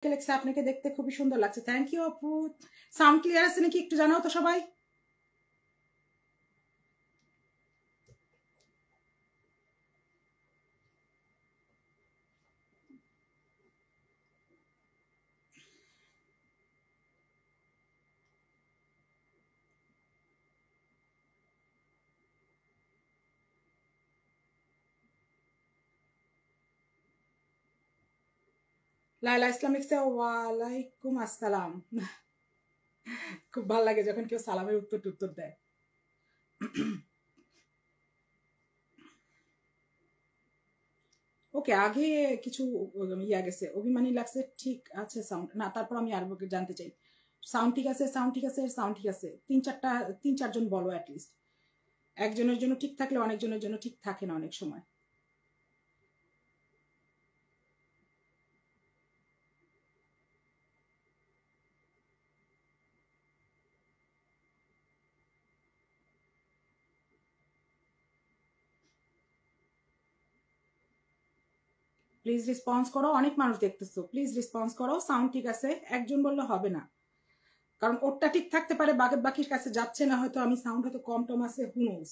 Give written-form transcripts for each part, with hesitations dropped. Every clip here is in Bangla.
লেখছে আপনাকে দেখতে খুবই সুন্দর লাগছে। থ্যাংক ইউ আপু। সাউন্ড ক্লিয়ার আছে নাকি একটু জানাও তো সবাই। লাইলা ইসলাম লিখছে ওয়ালাইকুম আসসালাম। খুব ভালো লাগে যখন কেউ সালামের উত্তর দেয়। ওকে, আগে কিছু ইয়া গেছে, অভিমানী লাগছে, ঠিক আছে সাউন্ড না, তারপর আমি আর জানতে চাই সাউন্ড ঠিক আছে, সাউন্ড ঠিক আছে, সাউন্ড ঠিক আছে। 3-4জন বলো অ্যাটলিস্ট। একজনের জন্য ঠিক থাকলে অনেকজনের জন্য ঠিক থাকে না অনেক সময়। প্লিজ রেসপন্স করো, অনেক মানুষ দেখতেছো, প্লিজ রেসপন্স করো। সাউন্ড ঠিক আছে, একজন বললে হবে না, কারণ ওরটা ঠিক থাকতে পারে, বাকির কাছে যাচ্ছে না, হয়তো আমি সাউন্ড হয়তো কম টম আছে, হু নোস।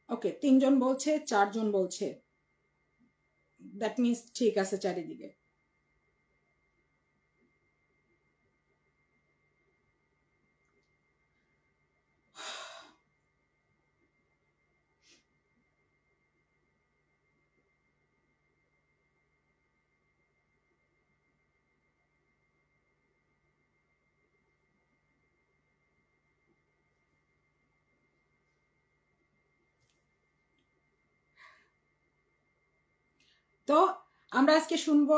ওকে, 3জন বলছে, 4জন বলছে, দ্যাট মিনস ঠিক আছে চারিদিকে। তো আমরা আজকে শুনবো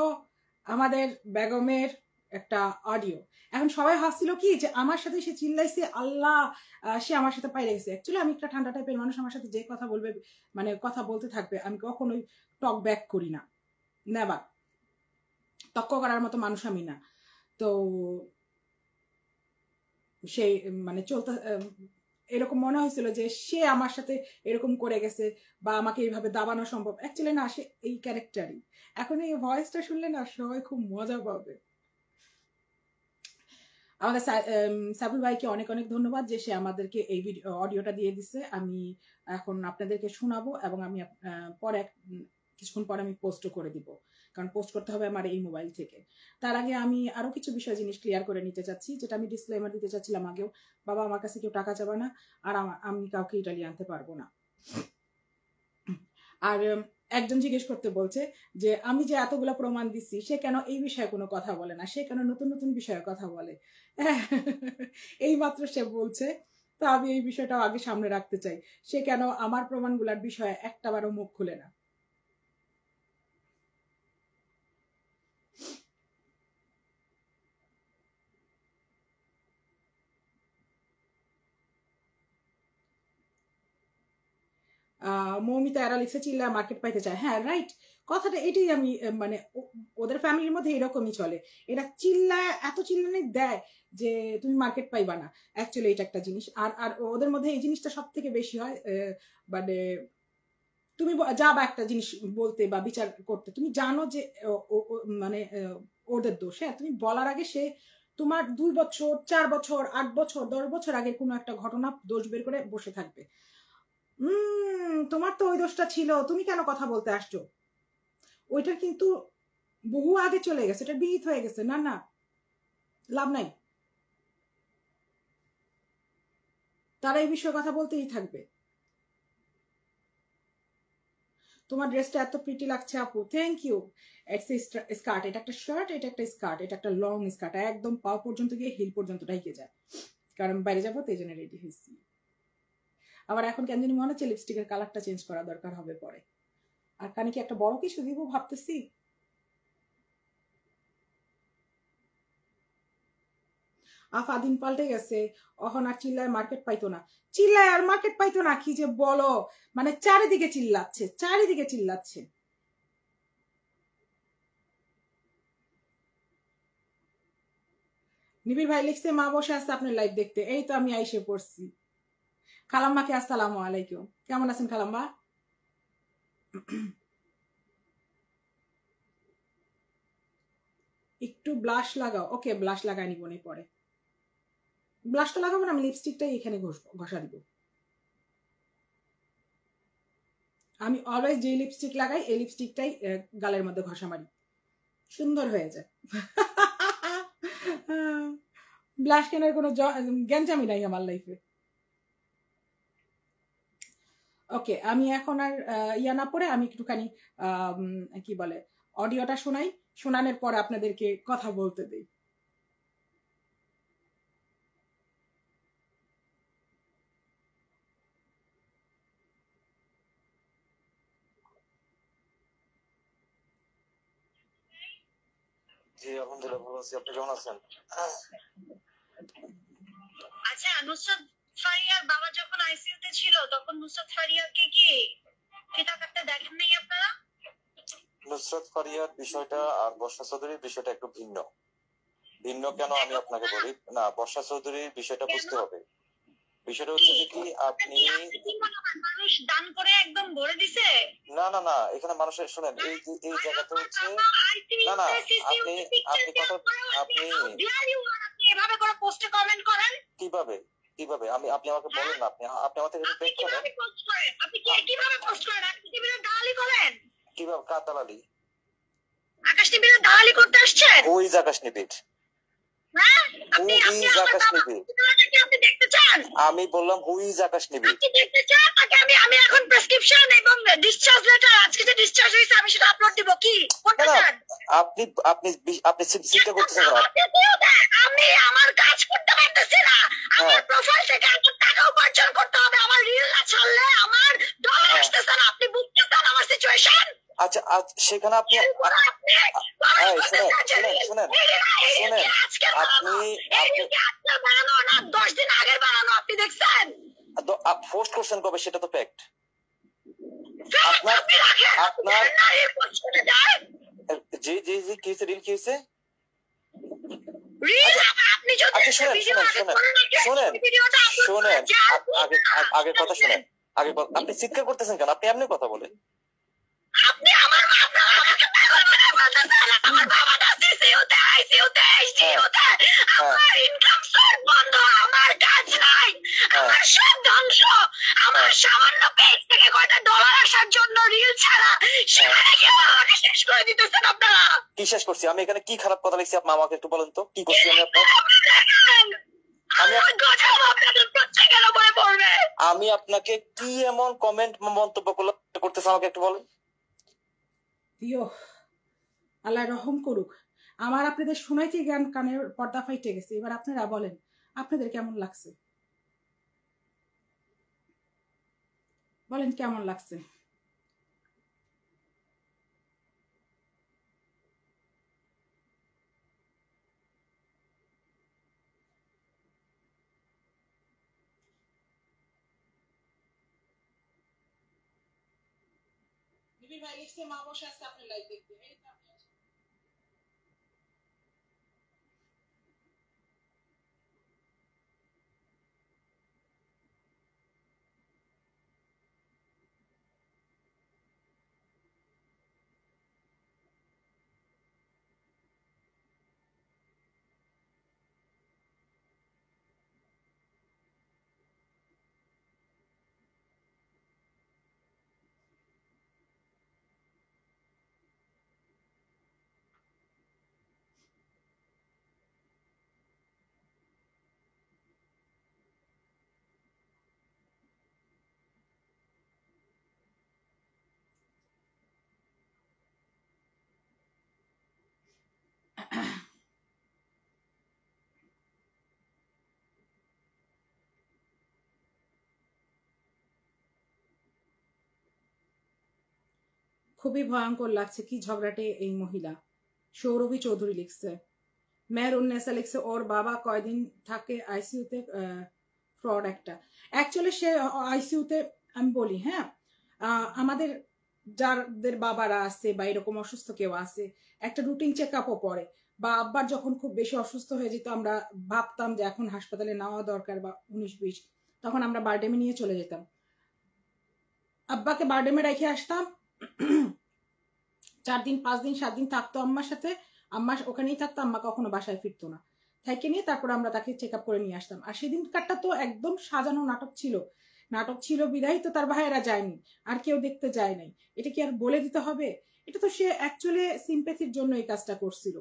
আমাদের বেগমের একটা অডিও। এখন সবাই ভাবছিল কি যে আমার সাথে সে চিল্লাইছে, আল্লাহ সে আমার সাথে পাইরে গেছে। অ্যাকচুয়ালি আমি একটা ঠান্ডা টাইপের মানুষ, আমার সাথে যে কথা বলবে মানে কথা বলতে থাকবে, আমি কখনোই টক ব্যাক করি না, নেভার। তক্ক করার মতো মানুষ আমি না। তো সেই মানে চলতে এরকম মনে হয়েছিল যে সে আমার সাথে এরকম করে গেছে বা আমাকে এইভাবে দাবানো সম্ভব। অ্যাকচুয়ালি না, সে এই ক্যারেক্টারই। এখন এই ভয়েসটা শুনলে না সবাই খুব মজা পাবে। আমাদের সাবুল ভাইকে অনেক অনেক ধন্যবাদ যে সে আমাদেরকে এই অডিওটা দিয়ে দিছে। আমি এখন আপনাদেরকে শোনাবো এবং আমি পরে কিছুক্ষণ পরে আমি পোস্টও করে দিব, কারণ পোস্ট করতে হবে আমার এই মোবাইল থেকে। তার আগে আমি আরো কিছু জিনিস ক্লিয়ার করে নিতে চাচ্ছি, যেটা আমি ডিসক্লেমার দিতে চাচ্ছিলাম আগেও। বাবা, আমার কাছে কেউ টাকা চাবে না, আর আমি কাউকে ইটালি আনতে পারবো না। আর একজন জিজ্ঞেস করতে বলছে যে আমি যে এতগুলো প্রমাণ দিচ্ছি, সে কেন এই বিষয়ে কোনো কথা বলে না, সে কেন নতুন নতুন বিষয়ে কথা বলে। এই মাত্র সে বলছে, তো আমি এই বিষয়টাও আগে সামনে রাখতে চাই। সে কেন আমার প্রমাণগুলোর বিষয়ে একটাবারও মুখ খুলে না। মৌমিতা এরা লিখছে চিল্লা মার্কেট পাইতে চায়। হ্যাঁ রাইট, কথাটা এটাই। আমি মানে ওদের ফ্যামিলির মধ্যে এরকমই চলে, এরা এত চিল্লানি দেয় যে তুমি মার্কেট পাইবা না। অ্যাকচুয়ালি এটা একটা জিনিস। আর আর ওদের মধ্যে এই জিনিসটা সব থেকে বেশি হয়, মানে তুমি যাবা একটা জিনিস বলতে বা বিচার করতে, তুমি জানো যে মানে ওদের দোষ। হ্যাঁ, তুমি বলার আগে সে তোমার 2 বছর 4 বছর 8 বছর 10 বছর আগে কোনো একটা ঘটনা দোষ বের করে বসে থাকবে। তোমার তো ওই দোষটা ছিল, তুমি কেন কথা বলতে আসছো? ওইটা কিন্তু বহু আগে চলে গেছে, এটা বিহিত হয়ে গেছে। না না, লাভ নাই, তারা এই বিষয়ে কথা বলতেই থাকবে। তোমার ড্রেসটা এত প্রিটি লাগছে আপু, থ্যাংক ইউ। স্কার্ট, এটা একটা শার্ট, এটা একটা স্কার্ট, এটা একটা লং স্কার্ট, একদম পা পর্যন্ত গিয়ে হিল পর্যন্ত ঢাইকে যায়, কারণ বাইরে যাবো তো এই জন্য রেডি হয়েছি। আবার এখন কেন জানি মনে হচ্ছে লিপস্টিকের কালারটা চেঞ্জ করা দরকার হবে পরে। আর কানে কি একটা বড় কিছু দিব ভাবতেছি। আফা দিন পাল্টে গেছে, অহন আর চিল্লায় মার্কেট পাইতো না। চিল্লায় আর মার্কেট পাইতো না কি যে বলো, মানে চারিদিকে চিল্লাচ্ছে, চারিদিকে চিল্লাচ্ছে। নিবিড় ভাই লিখছে মা বসে আছে আপনার লাইভ দেখতে, এই তো আমি আইসে পড়ছি। খালাম্মাকে আসসালামু আলাইকুম, কেমন আছেন খালাম্মা? একটু ব্লাশ লাগাও। ওকে, ব্লাশ লাগাই নিব নি পরে। ব্লাশ তো লাগাবো না, আমি লিপস্টিকটাই এখানে ঘষা দিব। আমি অলওয়েজ যে লিপস্টিক লাগাই এই লিপস্টিকটাই গালের মধ্যে ঘষা মারি, সুন্দর হয়ে যায়। ব্লাশ কেনার কোনো গ্যাঞ্জামি নাই আমার লাইফে। ওকে, আমি এখন আর ইয়া না পড়ে আমি একটুখানি কি বলে অডিওটা শোনাই, শোনানোর পরে আপনাদেরকে কথা বলতে দিই। জি আলহামদুলিল্লাহ ভালো আছি, আপনি কেমন আছেন? আচ্ছা, নুসরাত ফারিয়ার বাবা যখন আইসিইউতে ছিল তখন নুসরাত ফারিয়াকে কি ফিতা কাটতে দেখেন নাই আপনারা? নুসরাত ফারিয়ার বিষয়টা আর বর্ষা চৌধুরীর বিষয়টা একটু ভিন্ন। ভিন্ন কেন আমি আপনাকে বলি না, বর্ষা চৌধুরীর বিষয়টা বুঝতে হবে। বিষয়টা হচ্ছে যে কি আপনি মানুষ দান করে একদম ভরে দিছে। না না না, এখানে মানুষের শুনেন এই জায়গাটা হচ্ছে না না, আপনি এভাবে করে পোস্টে কমেন্ট করেন কিভাবে কিভাবে আপনি আমাকে বলেন না, আপনি আমার থেকে বেক করেন। আপনি কিভাবে পোস্ট করেন? আপনি টিভিতে দালালি করেন? কিভাবে? কার দালালি? আকাশ টিভিতে দালালি করতে আসছেন? ওই আকাশ নিবিড়, আমি বললাম হুইজ আকাশ নিবিড়। আমি এখন প্রেসক্রিপশন এবং ডিসচার্জ লেটার আজকে যে ডিসচার্জ হইছে আমি সেটা আপলোড দিব। কি আপনি আপনি আপনি চিন্তা করতেছেন? আমি আমার কাজ করতে পারতেছি না, আমার প্রোফাইল থেকে এত টাকা উপার্জন করতে হবে, আমার রিল না ছাড়লে আমার ডলার আসতেছে না। আপনি বুঝতেছেন আমার সিচুয়েশন? আচ্ছা সেখানে আপনি শুনেন আপনি বানানো না 10 দিন আগের বানানো, আপনি দেখছেন? পোস্ট করছেন কবে সেটা তো ফ্যাক্ট। আপনার জি জি জি কি হয়েছে? রিল কি হয়েছে? আগে কথা শুনেন, আগে আপনি চিৎকার করতেছেন কেন? আপনি এমনি কথা বলেন। আপনি আমার ইনকাম সোর্স বন্ধ, আমার কাজ নাই, আমার সব ধ্বংস, আমার সামান্য পেজ থেকে কয়টা ডলার আসার জন্য রিল ছাড়া সেখানে কি আমাকে শেষ করে দিতেছেন আপনারা? কি শেষ করছি আমি? এখানে কি খারাপ কথা লিখছি আপনি আমাকে একটু বলেন তো, কি করছি আমি আপনার? আমি আপনাকে কি এমন কমেন্ট মন্তব্য করতেছে আমাকে একটু বলেন। আল্লাহ রহম করুক, আমার আপনাদের শোনাইতে জ্ঞান কানের পর্দা ফাইটে গেছে। এবার আপনারা বলেন আপনাদের কেমন লাগছে, বলেন কেমন লাগছে? ভাই লিখছে মা বসে আছে আপনার লাইভ দেখতে, এই তো আপনি খুবই ভয়ঙ্কর লাগছে। কি ঝগড়াটে এই মহিলা। সৌরভী চৌধুরী লিখছে, মেহরুন্নেসা লিখছে ওর বাবা কয়দিন থাকে আইসিইউতে, ফ্রড একটা। অ্যাকচুয়ালি সে আইসিইউতে, আমি বলি হ্যাঁ, আমাদের যাদের বাবারা আছে বা এরকম অসুস্থ কেউ আছে একটা রুটিন চেক আপও পড়ে, বা আব্বার যখন খুব বেশি অসুস্থ হয়ে যেত, আমরা ভাবতাম যে এখন হাসপাতালে নেওয়া দরকার বা 19-20, তখন আমরা বারডেমে নিয়ে চলে যেতাম। আব্বাকে বারডেমে রেখে আসতাম, 4 দিন 5 দিন 7 দিন থাকতো আম্মার সাথে, আম্মা ওখানেই থাকতো, আম্মা কখনো বাসায় ফিরতো না। থেকে নিয়ে তারপর আমরা তাকে চেক আপ করে নিয়ে আসতাম। আর সেদিনকারটা তো একদম সাজানো নাটক ছিল, নাটক ছিল বিধায় তো তার ভাইয়েরা যায়নি, আর কেউ দেখতে যায় নাই। এটা কি আর বলে দিতে হবে? এটা তো সে অ্যাকচুয়ালি সিম্প্যাথির জন্য এই কাজটা করছিল,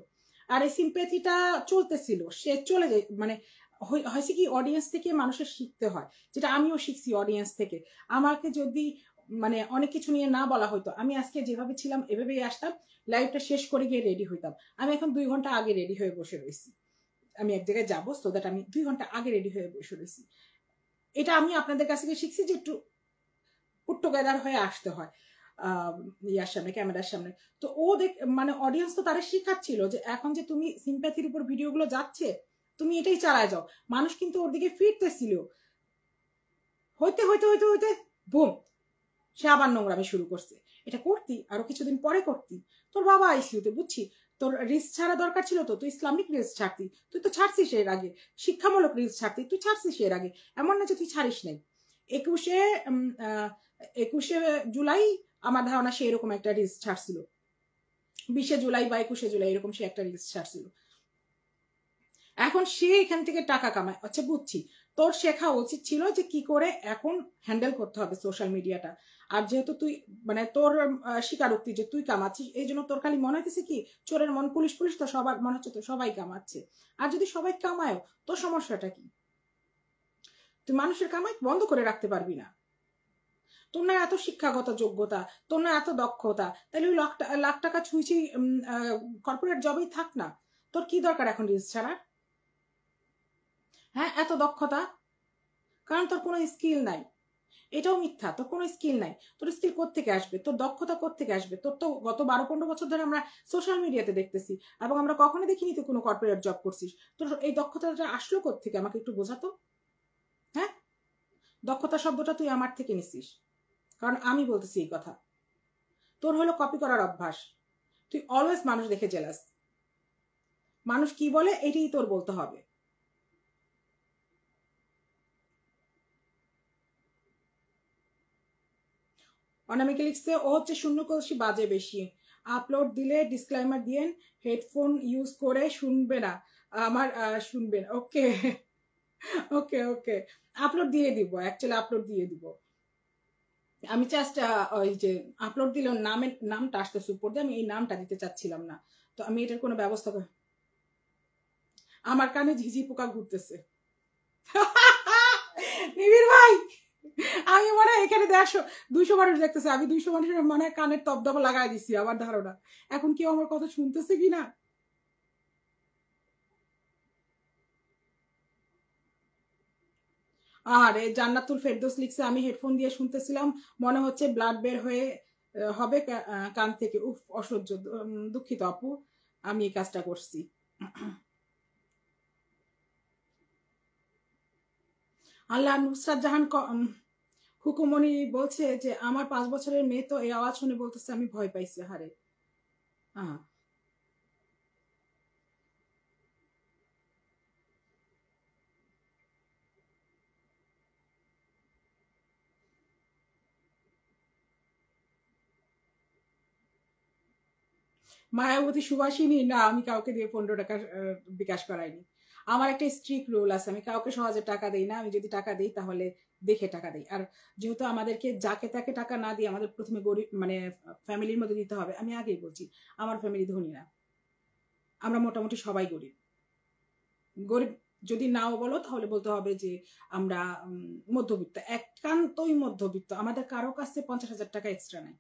আর এই সিম্প্যাথিটা চলতেছিল, সে চলে যায়। মানে হয়েছে কি, অডিয়েন্স থেকে মানুষের শিখতে হয়, যেটা আমিও শিখছি অডিয়েন্স থেকে। আমাকে যদি মানে অনেক কিছু নিয়ে না বলা হতো, আমি আজকে যেভাবে ছিলাম এভাবেই আসতাম, লাইভটা শেষ করে গিয়ে রেডি হইতাম। আমি এখন 2 ঘন্টা আগে রেডি হয়ে বসে রয়েছি, আমি এক জায়গায় যাবো, সো দ্যাট আমি 2 ঘন্টা আগে রেডি হয়ে বসে রয়েছি। এটা আমি আপনাদের কাছ থেকে শিখছি যে একটু পুট টুগেদার হয়ে আসতে হয় ইয়ার সামনে, ক্যামেরার সামনে। তো ও মানে অডিয়েন্স তো তারা শিখাচ্ছিল যে এখন যে তুমি সিম্প্যাথির উপর ভিডিওগুলো যাচ্ছে, তুমি এটাই চালায় যাও। মানুষ কিন্তু ওর দিকে ফিরতেছিল, হইতে হইতে হইতে হইতে বুম, সে আবার নোংরামি শুরু করছে। এটা করতি আরো কিছুদিন পরে করতি, তোর বাবা আইসিইউতে, বুঝছি, তোর রিলস ছাড়া দরকার ছিল তো, তুই ইসলামিক রিলস ছাড়তি, তুই তো ছাড়ছিস এর আগে, শিক্ষামূলক রিলস ছাড়তি, তুই ছাড়ছিস এর আগে, এমন না যে তুই ছাড়িস নাই। 21শে জুলাই আমার ধারণা সে এরকম একটা রিলস ছাড়ছিল, 20শে জুলাই বা 21শে জুলাই এরকম সে একটা রিলস ছাড়ছিল। এখন সে এখান থেকে টাকা কামায়। আচ্ছা বুঝছি, তোর শেখা উচিত ছিল যে কি করে এখন হ্যান্ডেল করতে হবে সোশ্যাল মিডিয়াটা। আর যেহেতু তুই মানে তোর স্বীকারোক্তি যে তুই কামাচ্ছিস, এই জন্য তোর খালি মনে হইতেছে কি চোরের মন পুলিশ, পুলিশ তো সবার মনে হচ্ছে তো সবাই কামাচ্ছে। আর যদি সবাই কামায়, তোর সমস্যাটা কি? তুই মানুষের কামাই বন্ধ করে রাখতে পারবি না। তোর না এত শিক্ষাগত যোগ্যতা, তোর না এত দক্ষতা, তাহলে ওই লাখ টাকা ছুঁইছি কর্পোরেট জবেই থাক না। তোর কি দরকার এখন রিলস ছাড়ার? হ্যাঁ, এত দক্ষতা, কারণ তোর কোনো স্কিল নাই। এটাও মিথ্যা, তোর কোনো স্কিল নাই। তোর স্কিল কোত্থেকে আসবে? তোর দক্ষতা কোত্থেকে আসবে? তোর তো গত 12-15 বছর ধরে আমরা সোশ্যাল মিডিয়াতে দেখতেছি, এবং আমরা কখনো দেখিনি তুই কোনো কর্পোরেট জব করছিস। তোর এই দক্ষতাটা আসলো কোত্থেকে? আমাকে একটু বোঝাতো। হ্যাঁ, দক্ষতা শব্দটা তুই আমার থেকে নিছিস, কারণ আমি বলতেছি এই কথা। তোর হলো কপি করার অভ্যাস, তুই অলওয়েজ মানুষ দেখে জেলাস। মানুষ কি বলে এটাই তোর বলতে হবে। অনামিকা লিখছে ও হচ্ছে শূন্য কলসি বাজে বেশি, আপলোড দিলে ডিসক্লাইমার দিয়েন, হেডফোন ইউজ করে শুনবে না আমার, শুনবেন। ওকে ওকে ওকে, আপলোড দিয়ে দিব, অ্যাকচুয়ালি আপলোড দিয়ে দিব। আমি জাস্ট ওই যে আপলোড দিলে নামটা আসতেছে উপর দিয়ে, আমি এই নামটা দিতে চাচ্ছিলাম না, তো আমি এটার কোনো ব্যবস্থা করি। আমার কানে ঝিঝি পোকা ঘুরতেছে নিবিড় ভাই, আমি মনে হয় এখানে 150-200 মানুষ দেখতেছে, আমি 200 মানুষের মনে হয় কানের তপদপা লাগাই দিচ্ছি আমার ধারণা। এখন কেউ আমার কথা শুনতেছে কিনা? আর জান্নাতুল ফেরদৌস লিখছে আমি হেডফোন দিয়ে শুনতেছিলাম, মনে হচ্ছে ব্লাড বের হয়ে হবে কান থেকে। উফ, অসহ্য, দুঃখিত আপু, আমি এই কাজটা করছি। আল্লাহ। নুসরাত জাহান হুকুমনি বলছে যে আমার 5 বছরের মেয়ে তো এই আওয়াজ শুনে বলতেছে আমি ভয় পাইছি। হারে, মায়াবতী সুভাষিনী না, আমি কাউকে দিয়ে 15 টাকা বিকাশ করাইনি। আমার একটা স্ট্রিক্ট রুল আছে, আমি কাউকে সহজে টাকা দেই না। আমি যদি টাকা দিই তাহলে দেখে টাকা দিই। আর যেহেতু আমাদেরকে যাকে তাকে টাকা না দিয়ে আমাদের প্রথমে গরিব মানে ফ্যামিলির মধ্যে দিতে হবে, আমি আগেই বলছি আমার ফ্যামিলি ধনী না, আমরা মোটামুটি সবাই গরিব। গরিব যদি নাও বলো তাহলে বলতে হবে যে আমরা মধ্যবিত্ত, একান্তই মধ্যবিত্ত। আমাদের কারো কাছে 50,000 টাকা এক্সট্রা নাই।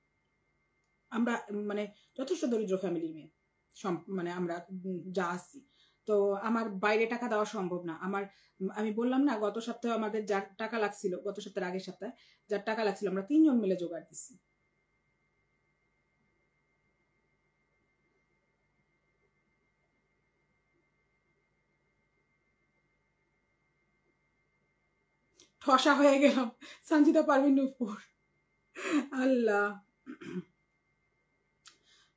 আমরা মানে যথেষ্ট দরিদ্র ফ্যামিলির মেয়ে, মানে আমরা যা আছি। তো আমার বাইরে টাকা দেওয়া সম্ভব না। আমি বললাম না গত সপ্তাহে আমাদের যার টাকা লাগছিল, গত সপ্তাহের আগের সপ্তাহে যার টাকা লাগছিল, আমরা 3 জন মিলে জোগাড় দিচ্ছি। ঠসা হয়ে গেলাম। সঞ্জিতা পারভিন নূপুর, আল্লাহ।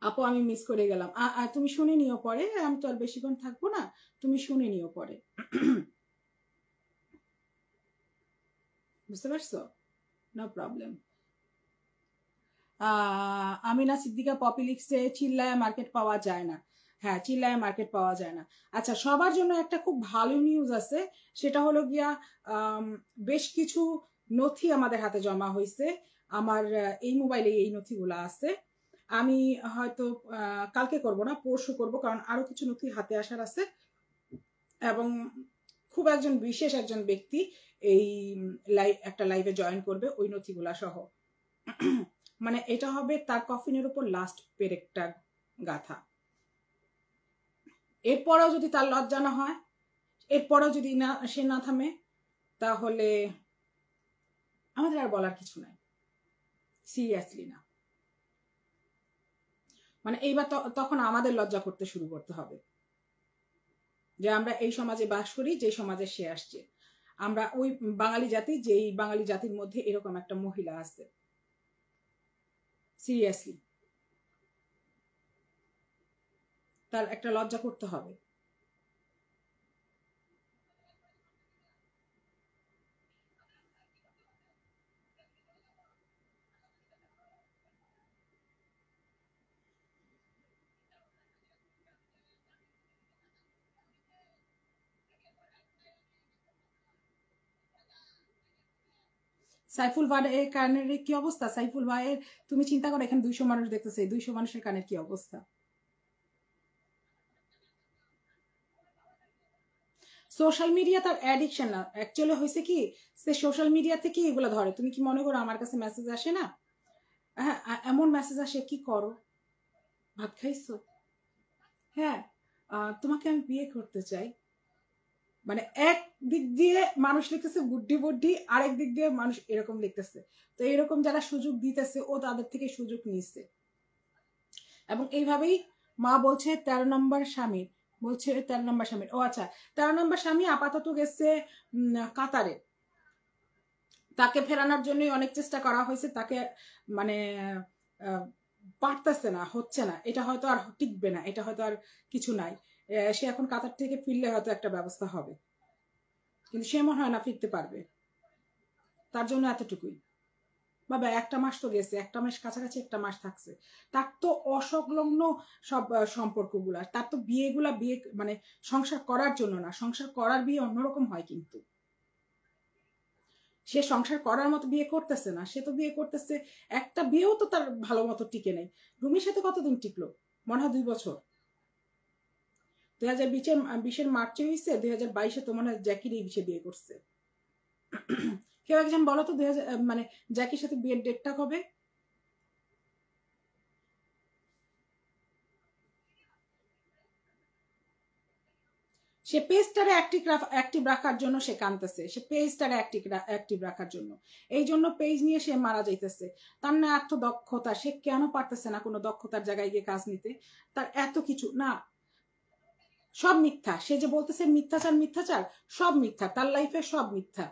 আপু আমি মিস করে গেলাম। তুমি শুনে নিও পরে, আমি তো আর বেশিক্ষণ থাকবো না, তুমি শুনে নিও পরে। বুঝতে পারছো? No problem. আমিনা সিদ্দিকা পপি লিখছে চিল্লায় মার্কেট পাওয়া যায় না। হ্যাঁ, চিল্লায় মার্কেট পাওয়া যায় না। আচ্ছা, সবার জন্য একটা খুব ভালো নিউজ আছে, সেটা হলো গিয়া বেশ কিছু নথি আমাদের হাতে জমা হয়েছে। আমার এই মোবাইলে এই নথিগুলো আছে। আমি হয়তো কালকে করব না, পরশু করব, কারণ আরো কিছু নথি হাতে আসার আছে। এবং খুব বিশেষ একজন ব্যক্তি এই একটা লাইভে জয়েন করবে ওই নথিগুলা সহ। মানে এটা হবে তার কফিনের উপর লাস্ট পেরেকটা গাথা। এরপরেও যদি তার লজ্জা না হয়, এরপরেও যদি না সে না থামে, তাহলে আমাদের আর বলার কিছু নাই। সিরিয়াসলি না, মানে এইবার তখন আমাদের লজ্জা করতে শুরু করতে হবে যে আমরা এই সমাজে বাস করি, যে সমাজে সে আসছে। আমরা ওই বাঙালি জাতি, যেই বাঙালি জাতির মধ্যে এরকম একটা মহিলা আছে। সিরিয়াসলি তার একটা লজ্জা করতে হবে। সাইফুল ভাইয়ের কানের কি অবস্থা? সাইফুল ভাইয়ের তুমি চিন্তা করো, এখানে 200 মানুষ দেখতেছে, 200 মানুষের কানের কি অবস্থা? সোশ্যাল মিডিয়া তার অ্যাডিকশন না, অ্যাকচুয়ালি হয়েছে কি, সে সোশ্যাল মিডিয়া থেকে এগুলো ধরে। তুমি কি মনে করো আমার কাছে মেসেজ আসে না? হ্যাঁ, এমন মেসেজ আসে, কি করো, ভাত খাইছো, হ্যাঁ তোমাকে আমি বিয়ে করতে চাই। মানে এক দিক দিয়ে মানুষ লিখতেছে বুড্ডি বুড্ডি, আরেক দিক দিয়ে মানুষ এরকম লিখতেছে। তো এরকম যারা সুযোগ দিতেছে ও তাদের থেকে সুযোগ নিচ্ছে। এবং এইভাবেই মা বলছে 13 নম্বর স্বামীর, বলছে 13 নম্বর স্বামীর। ও আচ্ছা, 13 নম্বর স্বামী আপাতত গেছে কাতারে। তাকে ফেরানোর জন্য অনেক চেষ্টা করা হয়েছে, তাকে মানে পারতেছে না, হচ্ছে না। এটা হয়তো আর টিকবে না, এটা হয়তো আর কিছু নাই। সে এখন কাতার থেকে ফিরলে হয়তো একটা ব্যবস্থা হবে, কিন্তু সে মনে হয় না ফিরতে পারবে। তার জন্য এতটুকুই। বাবা 1 মাস তো গেছে, 1 মাস কাছাকাছি 1 মাস থাকছে। তার তো অসংলগ্ন সব সম্পর্কগুলা, তার তো বিয়ে মানে সংসার করার জন্য না, সংসার করার বিয়ে অন্যরকম হয়। কিন্তু সে সংসার করার মতো বিয়ে করতেছে না, সে তো বিয়ে করতেছে, একটা বিয়েও তো তার ভালো মতো টিকে নেই। রুমির সাথে কতদিন টিকলো? মনে হয় 2 বছর। 2020 মার্চে হয়েছে, 2022 তো মনে হয় জ্যাকির এই বিষয়ে বিয়ে করছে। কেউ একজন বলো তো 2000 মানে জ্যাকির সাথে বিয়ের ডেটটা কবে? সে পেজটারে অ্যাক্টিভ রাখার জন্য সে কাঁদতেছে, সে পেজটারে অ্যাক্টিভ রাখার জন্য, এই জন্য পেজ নিয়ে সে মারা যাইতেছে। তার না এত দক্ষতা, সে কেন পারতেছে না কোনো দক্ষতার জায়গায় গিয়ে কাজ নিতে? তার এত কিছু না, সব মিথ্যা। সে যে বলতেছে মিথ্যাচার মিথ্যাচার, সব মিথ্যা। তার লাইফে সব মিথ্যা,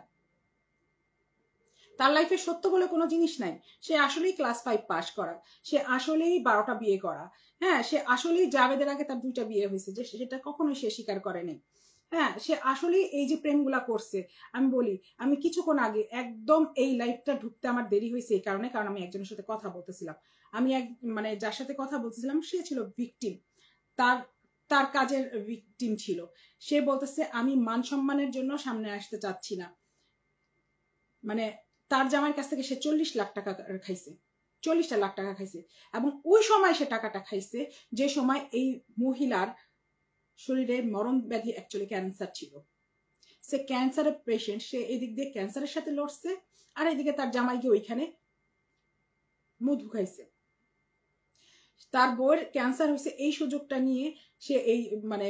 তার লাইফে সত্য বলে কোনো জিনিস নাই। সে আসলেই ক্লাস 5 পাস করা, সে আসলেই 12টা বিয়ে করা, হ্যাঁ সে আসলেই জাভেদের আগে তার 2টা বিয়ে হয়েছে, যে সেটা কখনোই সে স্বীকার করেনি। হ্যাঁ, সে আসলেই এই যে প্রেমগুলা করছে। আমি বলি, আমি কিছুক্ষণ আগে একদম এই লাইফটা ঢুকতে আমার দেরি হয়েছে এই কারণে, কারণ আমি একজনের সাথে কথা বলতেছিলাম। আমি মানে যার সাথে কথা বলতেছিলাম সে ছিল ভিকটিম, তার তার কাজের ভিকটিম ছিল। সে বলতেছে আমি মান সম্মানের জন্য সামনে আসতে চাচ্ছি না। মানে তার জামাইয়ের কাছ থেকে সে 40 লাখ টাকা খাইছে, 40টা লাখ টাকা খাইছে। এবং ওই সময় সে টাকাটা খাইছে যে সময় এই মহিলার শরীরে মরণ ব্যাধি, অ্যাকচুয়ালি ক্যান্সার ছিল। সে ক্যান্সারের পেশেন্ট, সে এদিক দিয়ে ক্যান্সারের সাথে লড়ছে, আর এদিকে তার জামাই গিয়ে ওইখানে মধু খাইছে। তার বউয়ের ক্যান্সার হয়েছে, এই সুযোগটা নিয়ে সে এই মানে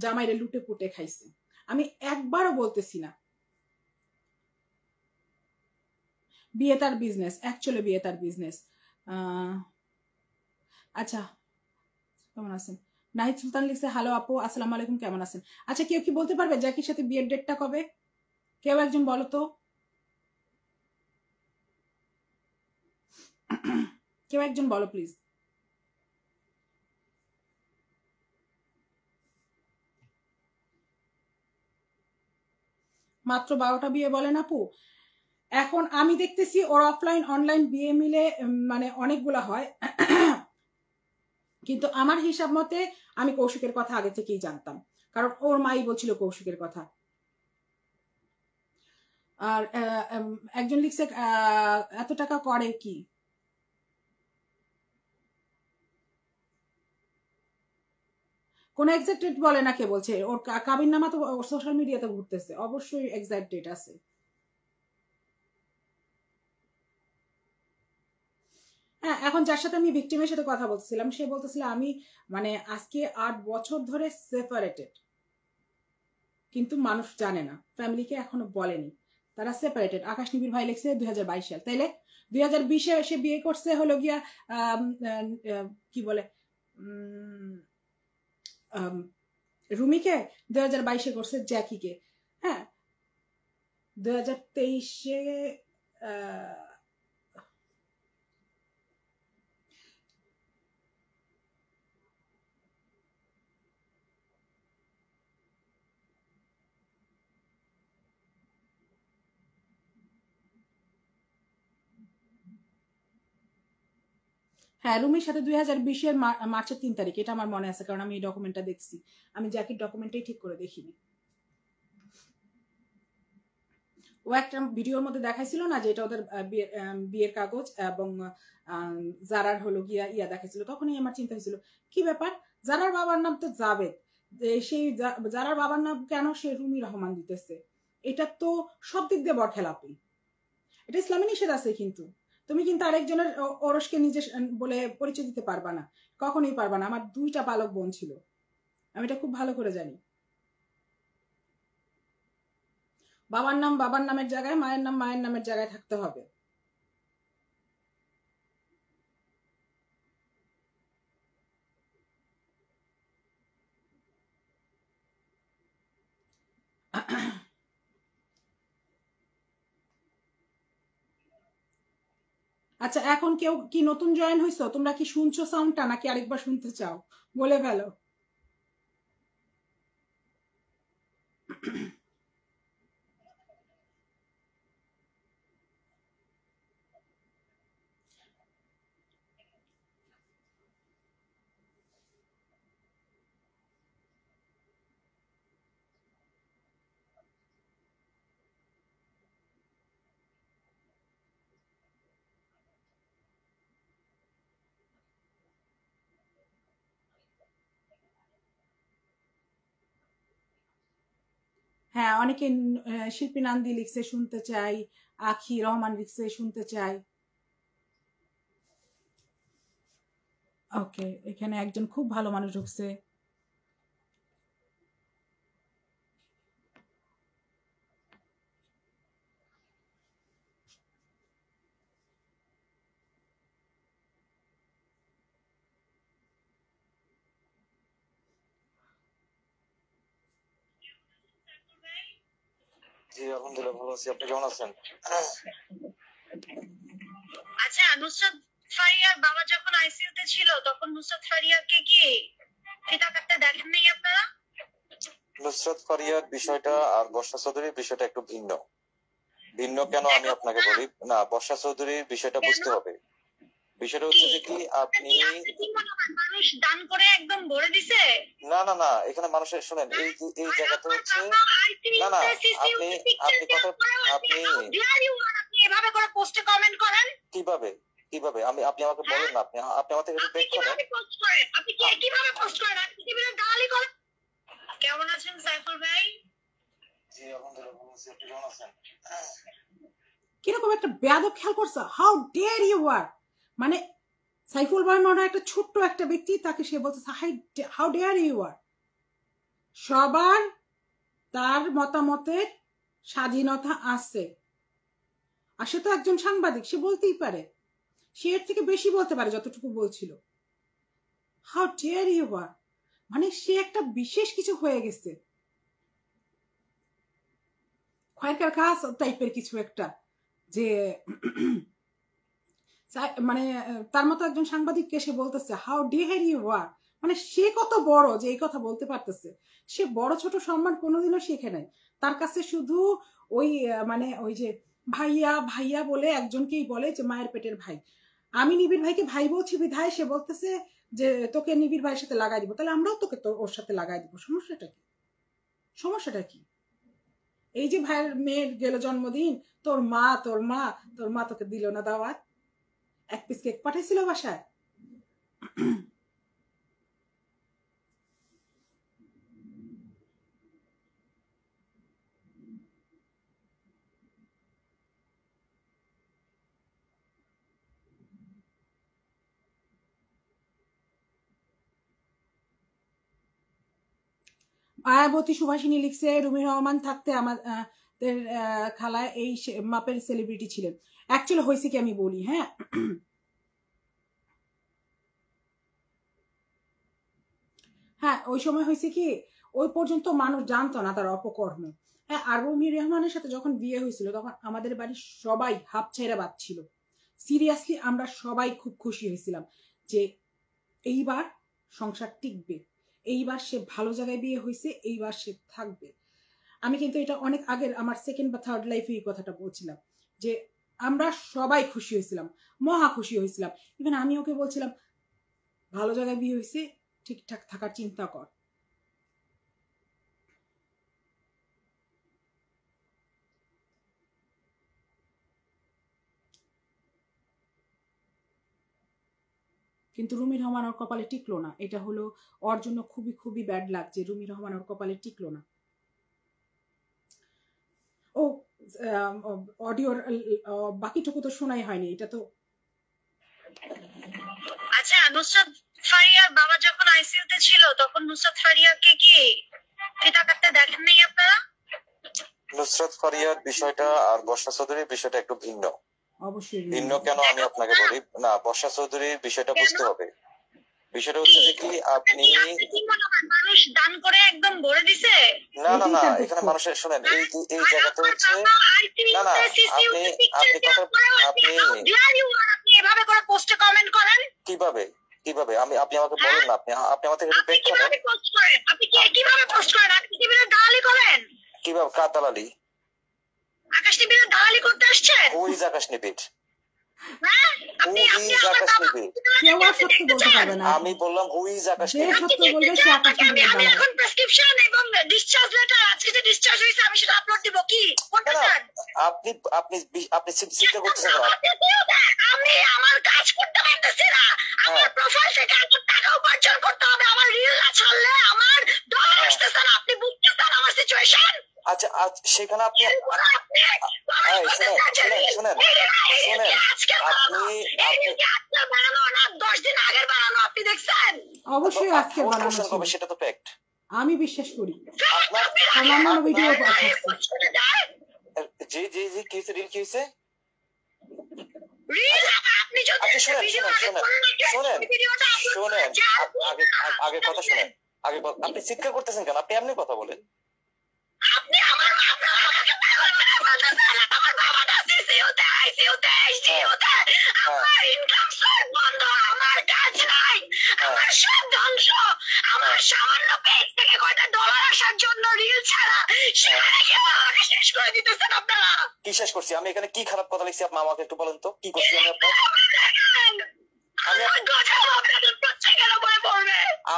জামাইরে লুটে পুটে খাইছে। আমি একবারও বলতেছি না বিয়ে তার বিজনেস, অ্যাকচুয়ালি বিয়ে তার বিজনেস। আচ্ছা, কেমন আছেন? নাহিদ সুলতান লিখছে হ্যালো আপু, আসসালামু আলাইকুম, কেমন আছেন? আচ্ছা, কেউ কি বলতে পারবে জ্যাকির সাথে বিয়ের ডেটটা কবে? কেউ একজন বলো তো, কেউ একজন বলো প্লিজ। মাত্র 12টা বিয়ে বলেন আপু। এখন আমি দেখতেছি ওর অফলাইন অনলাইন বিয়ে মিলে মানে অনেকগুলা হয়, কিন্তু আমার হিসাব মতে আমি কৌশিকের কথা আগে থেকেই জানতাম, কারণ ওর মাই বলছিল কৌশিকের কথা। আর একজন লিখছে এত টাকা করে কি, কোন এক্সাক্ট ডেট বলে না, কে বলছে? ওর কাবিন নামা তো সোশ্যাল মিডিয়াতে ঘুরতেছে, অবশ্যই এক্সাক্ট ডেট আছে। হ্যাঁ, এখন যার সাথে আমি ভিকটিমের সাথে কথা বলতেছিলাম সে বলতেছিল আমি মানে আজকে 8 বছর ধরে সেপারেটেড, কিন্তু মানুষ জানে না, ফ্যামিলিকে এখনো বলেনি তারা সেপারেটেড। আকাশ নিবিড় ভাই লিখছে 2022 সাল, তাইলে 2020-এ সে বিয়ে করছে হলো গিয়া কি বলে রুমিকে, 2022-এ করছে জ্যাকিকে। হ্যাঁ, 2023-এ হ্যাঁ রুমির সাথে 2020-এর মার্চের 3 তারিখ, এটা আমার মনে আছে কারণ আমি এই ডকুমেন্টটা দেখছি। আমি জ্যাকির ডকুমেন্টটাই ঠিক করে দেখিনি। ও একটা ভিডিওর মধ্যে দেখাইছিল না যে এটা ওদের বিয়ের কাগজ এবং জারার হলো গিয়া ইয়া দেখাইছিল, তখনই আমার চিন্তা হয়েছিল কি ব্যাপার, জারার বাবার নাম তো জাবেদ, সেই জারার বাবার নাম কেন সে রুমি রহমান দিতেছে? এটা তো সব দিক দিয়ে বরখেলাপি, এটা ইসলামী নিষেধ আছে। কিন্তু তুমি কিন্তু আরেকজনের ওরসকে নিজে বলে পরিচয় দিতে পারবা না, কখনোই পারবা না। আমার 2টা বালক বোন ছিল, আমি এটা খুব ভালো করে জানি। বাবার নাম বাবার নামের জায়গায়, মায়ের নাম মায়ের নামের জায়গায় থাকতে হবে। আচ্ছা, এখন কেউ কি নতুন জয়েন হইছো? তোমরা কি শুনছো সাউন্ডটা নাকি আরেকবার শুনতে চাও? বলে ফেলো। হ্যাঁ, অনেকে শিল্পী নান্দি লিখছে শুনতে চাই, আখি রহমান লিখছে শুনতে চাই। ওকে, এখানে একজন খুব ভালো মানুষ ঢুকছে। জি আলহামদুলিল্লাহ ভালো আছি, আপনি কেমন আছেন? আচ্ছা, নুসরাত ফারিয়ার বাবা যখন আইসিইউতে ছিল তখন নুসরাত ফারিয়াকে কি ফিতা কাটতে দেখেন নাই আপনারা? নুসরাত ফারিয়ার বিষয়টা আর বর্ষা চৌধুরীর বিষয়টা একটু ভিন্ন। ভিন্ন কেন আমি আপনাকে বলি, না বর্ষা চৌধুরীর বিষয়টা বুঝতে হবে। বিষয়টা হচ্ছে যে কি আপনি মানুষ দান করে একদম ভরে দিছে। না না না, এখানে মানুষের শুনেন এই জায়গাটা হচ্ছে না না, আপনি কথা আপনি এভাবে করে পোস্টে কমেন্ট করেন কিভাবে কিভাবে আপনি আমাকে বলেন না, আপনি আমার থেকে একটু ব্রেক করেন। আপনি কিভাবে পোস্ট করেন? আপনি কিভাবে গালি করেন? কেমন আছেন সাইফুল ভাই? জি আলহামদুলিল্লাহ ভালো আছি, আপনি কেমন আছেন? কিরকম একটা বেয়াদব খেয়াল করছো, হাউ ডেয়ার ইউ আর, মানে সাইফুল ভাই মনে হয় একটা ছোট্ট একটা ব্যক্তি, তাকে সে বলছে হাউ ডেয়ার ইউ আর। সবার তার মতামতের স্বাধীনতা আছে, আর সে তো একজন সাংবাদিক, সে বলতেই পারে, সে এর থেকে বেশি বলতে পারে যতটুকু বলছিল। হাউ ডেয়ার ইউ আর, মানে সে একটা বিশেষ কিছু হয়ে গেছে, খয়েরকার খাস টাইপের কিছু একটা, যে মানে তার মতো একজন সাংবাদিককে সে বলতেছে হাউ ডেয়ার ইউ আর, মানে সে কত বড় যে এই কথা বলতে পারতেছে। সে বড় ছোট সম্মান কোনোদিনও শেখে নাই, তার কাছে শুধু ওই মানে ওই যে ভাইয়া ভাইয়া বলে একজনকেই বলে যে মায়ের পেটের ভাই। আমি নিবিড় ভাইকে ভাই বলছি বিধায় সে বলতেছে যে তোকে নিবিড় ভাইয়ের সাথে লাগাই দিব, তাহলে আমরাও তোকে তো ওর সাথে লাগাই দিব, সমস্যাটা কি? সমস্যাটা কি? এই যে ভাইয়ের মেয়ের গেল জন্মদিন, তোর মা তোকে দিল না দাওয়াত, এক পিস কেক পাঠাইছিল বাসায়? আয়াবতী সুভাষিনী লিখছে রুমি রহমান থাকতে আমাদের খালায় এই মাপের সেলিব্রিটি ছিলেন। অ্যাকচুয়ালি হয়েছে কি আমি বলি, হ্যাঁ হ্যাঁ ওই সময় হয়েছে কি, ওই পর্যন্ত মানুষ জানতো না তার অপকর্ম। হ্যাঁ, আর রুমি রহমানের সাথে যখন বিয়ে হয়েছিল তখন আমাদের বাড়ির সবাই হাফ ছেড়ে বাঁচছিল। সিরিয়াসলি আমরা সবাই খুব খুশি হয়েছিলাম যে এইবার সংসার টিকবে, এইবার সে ভালো জায়গায় বিয়ে হয়েছে, এইবার সে থাকবে। আমি কিন্তু এটা অনেক আগের আমার সেকেন্ড বা থার্ড লাইফে এই কথাটা বলছিলাম যে আমরা সবাই খুশি হয়েছিলাম, মহা খুশি হয়েছিলাম। ইভেন আমি ওকে বলছিলাম ভালো জায়গায় বিয়ে হয়েছে, ঠিকঠাক থাকার চিন্তা কর। কিন্তু রুমি রহমান ওর কপালে টিকলো না, এটা হলো ওর জন্য খুবই খুবই ব্যাড লাগ যে রুমি রহমান ওর কপালে টিকলো না। ও অডিওর বাকিটুকু তো শোনাই হয়নি, এটা তো। আচ্ছা, নুসরাত ফারিয়ার বাবা যখন আইসিইউতে ছিল তখন নুসরাত ফারিয়াকে কি ফিতা কাটতে দেখেন নাই আপনারা? নুসরাত ফারিয়ার বিষয়টা আর বর্ষা চৌধুরীর বিষয়টা একটু ভিন্ন। অবশ্যই ভিন্ন কেন আমি আপনাকে বলি না, বর্ষা চৌধুরীর বিষয়টা বুঝতে হবে। বিষয়টা হচ্ছে যে কি আপনি মানুষ দান করে একদম ভরে দিছে। না না না, এখানে মানুষের শুনেন, এই জায়গাতে হচ্ছে না না, আপনি এভাবে করে পোস্টে কমেন্ট করেন কিভাবে কিভাবে আপনি আমাকে বলেন না, আপনি আমার থেকে বেক করেন। আপনি কিভাবে পোস্ট করেন? আপনি টিভিতে দালালি করেন? কিভাবে? কার দালালি? আকাশ টিভিতে দালালি করতে আসছেন? ওই আকাশ নিবিড়, আমি বললাম হুইজ আকাশ নিবিড়। আমি এখন প্রেসক্রিপশন এবং ডিসচার্জ লেটার আজকে যে ডিসচার্জ হইছে আমি সেটা আপলোড দিব। কি করতে চান আপনি? আপনি আপনি চিন্তা করতেছেন আমি আমার কাজ করতে পারতেছি না। আমার প্রোফাইল থেকে আমার টাকা উপার্জন করতে হবে, আমার রিল না ছাড়লে আমার ডলার আসতেছে না। আপনি বুঝতেছেন আমার সিচুয়েশন? আচ্ছা সেখানে আপনি শুনেন অবশ্যই আজকে বানানো সেটা তো ফ্যাক্ট, আমি বিশ্বাস করি। জি জি জি, কি রিল কি হয়েছে? আগে কথা শুনেন, আপনি চিৎকার করতেছেন কেন? আপনি এমনি কথা বলেন। সামান্য পেজ থেকে কয়টা ডলার আসার জন্য রিল ছাড়া শেষ করে দিতেছেন আপনারা। কি শেষ করছি আমি? এখানে কি খারাপ কথা লিখছি আপনি আমাকে একটু বলেন তো, কি করছি আমি আপনার?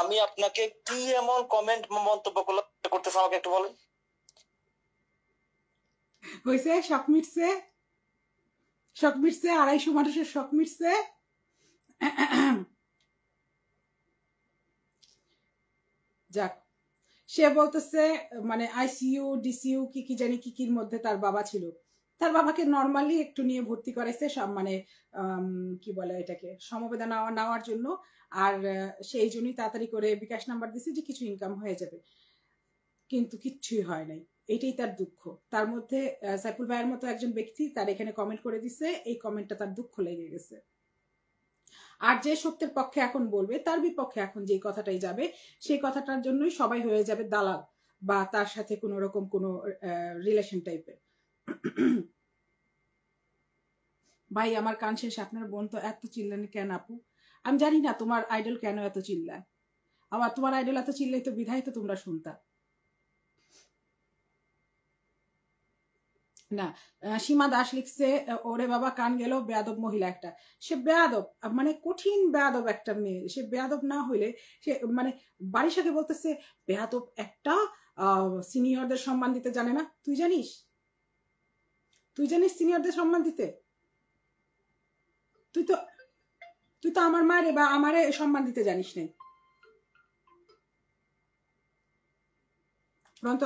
আমি আপনাকে কি এমন কমেন্ট মন্তব্য করতেছে আমাকে একটু বলেন। হয়েছে শখ মিটছে, শখ মিটছে, 250 মানুষের শখ মিটছে। যাক, সে বলতেছে মানে আইসিইউ ডিসিইউ কি কি জানি কি কির মধ্যে তার বাবা ছিল। তার বাবাকে নর্মালি একটু নিয়ে ভর্তি করাইছে, মানে কি বলে এটাকে, সমবেদনা নেওয়ার জন্য। আর সেই জন্যই তাড়াতাড়ি করে বিকাশ নাম্বার দিছে যে কিছু ইনকাম হয়ে যাবে, কিন্তু কিচ্ছুই হয় নাই। এটাই তার দুঃখ। তার মধ্যে সাইফুল ভাইয়ের মতো একজন ব্যক্তি তার এখানে কমেন্ট করে দিছে, এই কমেন্টটা তার দুঃখ লেগে গেছে। আর যে সত্যের পক্ষে এখন বলবে তার বিপক্ষে এখন যে কথাটাই যাবে, সেই কথাটার জন্যই সবাই হয়ে যাবে দালাল বা তার সাথে কোনো রকম কোনো রিলেশন টাইপের। ভাই আমার কান শেষ, আপনার বোন তো এত চিল্লানি কেন আপু? আমি জানি না তোমার আইডল কেন এত চিল্লায়। তোমার আইডল এত চিল্লাই তো বিধায় তো তোমরা শুনতা। না সীমা দাস লিখছে ওরে বাবা কান গেল, বেয়াদব মহিলা একটা। সে বেয়াদব, মানে কঠিন বেয়াদব একটা মেয়ে। সে বেয়াদব না হইলে সে মানে বাড়ির সাথে বলতেছে বেয়াদব একটা, সিনিয়রদের সম্মান দিতে জানে না। তুই জানিস সিনিয়রদের সম্মান দিতে? তুই তো আমার মারে বা আমারে সম্মান দিতে জানিস নাই। প্রন্ত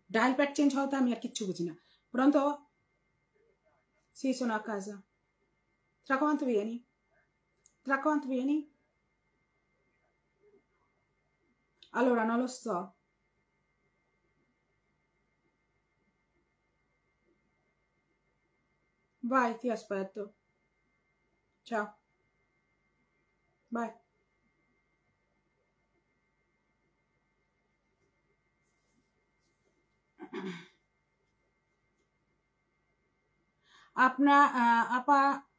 ডায়াল প্যাড চেঞ্জ হওয়াতে আমি আর কিচ্ছু বুঝি না। Pronto? Sì, sono a casa. Tra quanto vieni? Tra quanto vieni? Allora, non lo so. Vai, ti aspetto. Ciao. Vai.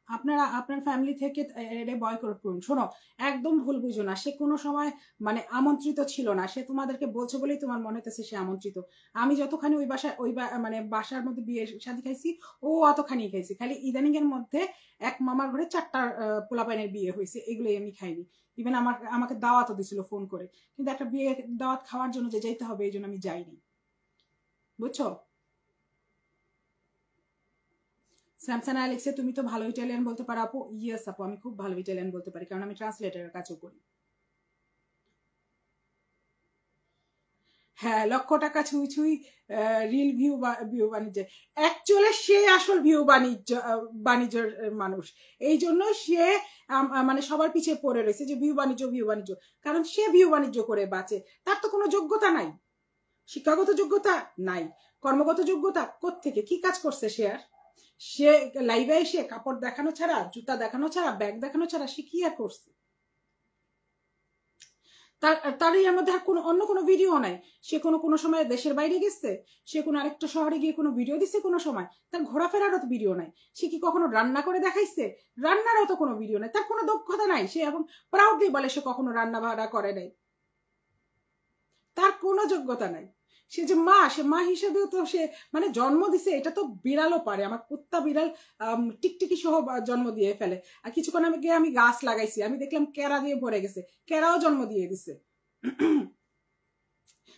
আপনারা আপনার ফ্যামিলি থেকে এটা বয়কট করুন। শোনো, একদম ভুল বুঝো না, সে কোনো সময় মানে আমন্ত্রিত ছিল না। সে তোমাদেরকে বলছে বলেই তোমার মনে হতেছে সে আমন্ত্রিত। আমি যতখানি ওই বাসায় মানে বাসার মধ্যে বিয়ে শাদী খাইছি, ও অতখানি খাইছি। খালি ইদানিং এর মধ্যে এক মামার ঘরে 4টা পোলাপাইনের বিয়ে হয়েছে, এগুলোই আমি খাইনি। ইভেন আমাকে দাওয়াতও দিছিল ফোন করে, কিন্তু একটা বিয়ে দাওয়াত খাওয়ার জন্য যে যাইতে হবে এই জন্য আমি যাইনি, বুঝছো? স্যামসানা লিখছে তুমি তো ভালো ইটালিয়ান বলতে পারো আপু। ইয়েস আপু, আমি খুব ভালো ইটালিয়ান বলতে পারি, কারণ আমি ট্রান্সলেটরের কাজও করি। হ্যাঁ, লক্ষ টাকা ছুঁই ছুঁই রিল ভিউ বাণিজ্য। অ্যাকচুয়ালি সে আসল ভিউ বাণিজ্যের মানুষ, এই জন্য সে মানে সবার পিছিয়ে পড়ে রয়েছে যে ভিউ বাণিজ্য, কারণ সে ভিউ বাণিজ্য করে বাঁচে। তার তো কোনো যোগ্যতা নাই, শিক্ষাগত যোগ্যতা নাই, কর্মগত যোগ্যতা কোত্থেকে, কি কাজ করছে সে? আর সে লাইভে এসে কাপড় দেখানো ছাড়া, জুতা দেখানো ছাড়া, ব্যাগ দেখানো ছাড়া সে কি আর করছে? তার এর মধ্যে আর অন্য কোনো ভিডিও নাই। সে কোনো সময় দেশের বাইরে গেছে, সে কোনো আরেকটা শহরে গিয়ে কোনো ভিডিও দিচ্ছে, কোনো সময় তার ঘোরাফেরারও তো ভিডিও নাই। সে কি কখনো রান্না করে দেখাইছে? রান্নারও তো কোনো ভিডিও নাই। তার কোনো দক্ষতা নাই। সে এখন প্রাউডলি বলে সে কখনো রান্না বাড়া করে নাই। তার কোনো যোগ্যতা নাই। সে যে মা, সে মা হিসেবেও তো সে মানে জন্ম দিছে, এটা তো বিড়ালও পারে। আমার কুত্তা বিড়াল টিকটিকি সহ জন্ম দিয়ে ফেলে। আর কিছুক্ষণ আগে আমি গাছ লাগাইছি, আমি দেখলাম কেরা দিয়ে ভরে গেছে, কেরাও জন্ম দিয়ে দিছে।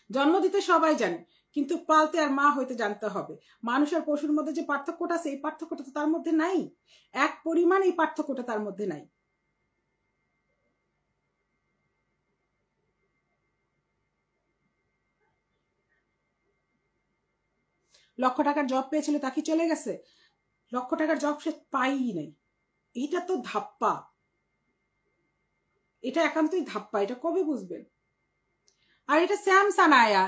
জন্ম দিতে সবাই জানে, কিন্তু পালতে আর মা হইতে জানতে হবে। মানুষ আর পশুর মধ্যে যে পার্থক্যটা আছে, এই পার্থক্যটা তো তার মধ্যে নাই। এক পরিমাণ এই পার্থক্যটা তার মধ্যে নাই। লক্ষ টাকার জব পেয়েছিল, তা কি চলে গেছে? লক্ষ টাকার জব সে পাইই নাই। এটা তো ধাপ্পা, এটা একান্তই ধাপ্পা। এটা কবে বুঝবেন? আর এটা স্যাম সানায়া,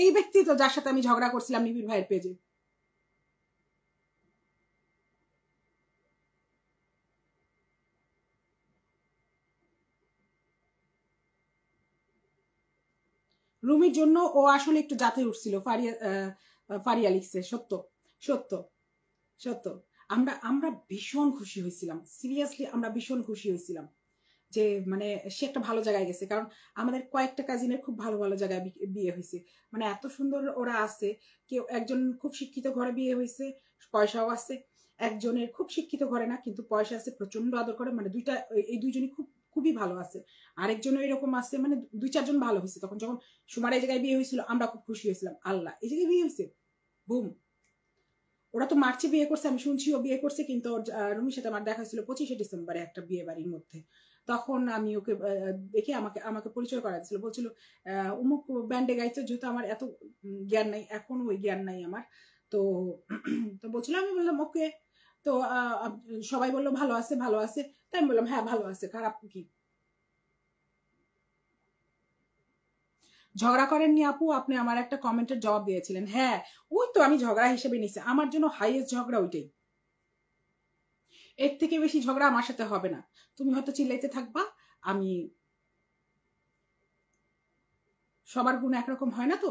এই ব্যক্তি তো যার সাথে আমি ঝগড়া করছিলাম নিবিড় ভাইয়ের পেজে। রুমির জন্য ও আসলে একটু জাতে উঠছিল। ফারিয়া লিখছে সত্য সত্য সত্য। আমরা ভীষণ খুশি হয়েছিলাম, সিরিয়াসলি আমরা ভীষণ খুশি হয়েছিলাম যে মানে সে একটা ভালো জায়গায় গেছে। কারণ আমাদের কয়েকটা কাজিনের খুব ভালো ভালো জায়গায় বিয়ে হয়েছে, মানে এত সুন্দর ওরা আছে। কেউ একজন খুব শিক্ষিত ঘরে বিয়ে হয়েছে, পয়সাও আছে। একজনের খুব শিক্ষিত ঘরে না, কিন্তু পয়সা আছে, প্রচন্ড আদর করে, মানে এই দুইজনই খুবই ভালো আছে। আরেকজনও এরকম আছে, মানে 2-4 জন ভালো হয়েছে। তখন যখন সুমার এই জায়গায় বিয়ে হয়েছিল আমরা খুব খুশি হয়েছিলাম, আল্লাহ এই জায়গায় বিয়ে হয়েছে, বুম। ওরা তো মার্চে বিয়ে করছে, আমি শুনছি ও বিয়ে করছে, কিন্তু ওর রুমির সাথে আমার দেখা হয়েছিল 25শে ডিসেম্বরে একটা বিয়ে বাড়ির মধ্যে। তখন আমি ওকে দেখে আমাকে পরিচয় করা দিয়েছিল, বলছিল অমুক ব্যান্ডে গাইছে। যেহেতু আমার এত জ্ঞান নাই, এখন ওই জ্ঞান নাই আমার, তো বলছিল। আমি বললাম ওকে। তো সবাই বললো ভালো আছে ভালো আছে, তাই আমি বললাম হ্যাঁ ভালো আছে, খারাপ কি? ঝগড়া করেননি আপু, আপনি আমার একটা কমেন্টের জবাব দিয়েছিলেন। হ্যাঁ, ওই তো আমি ঝগড়া হিসেবে নিছি। আমার জন্য হাইয়েস্ট ঝগড়া ওইটাই। এর থেকে বেশি ঝগড়া আমার সাথে হবে না। তুমি হয়তো চিল্লাইতে থাকবা, আমি সবার গুণ একরকম হয় না তো।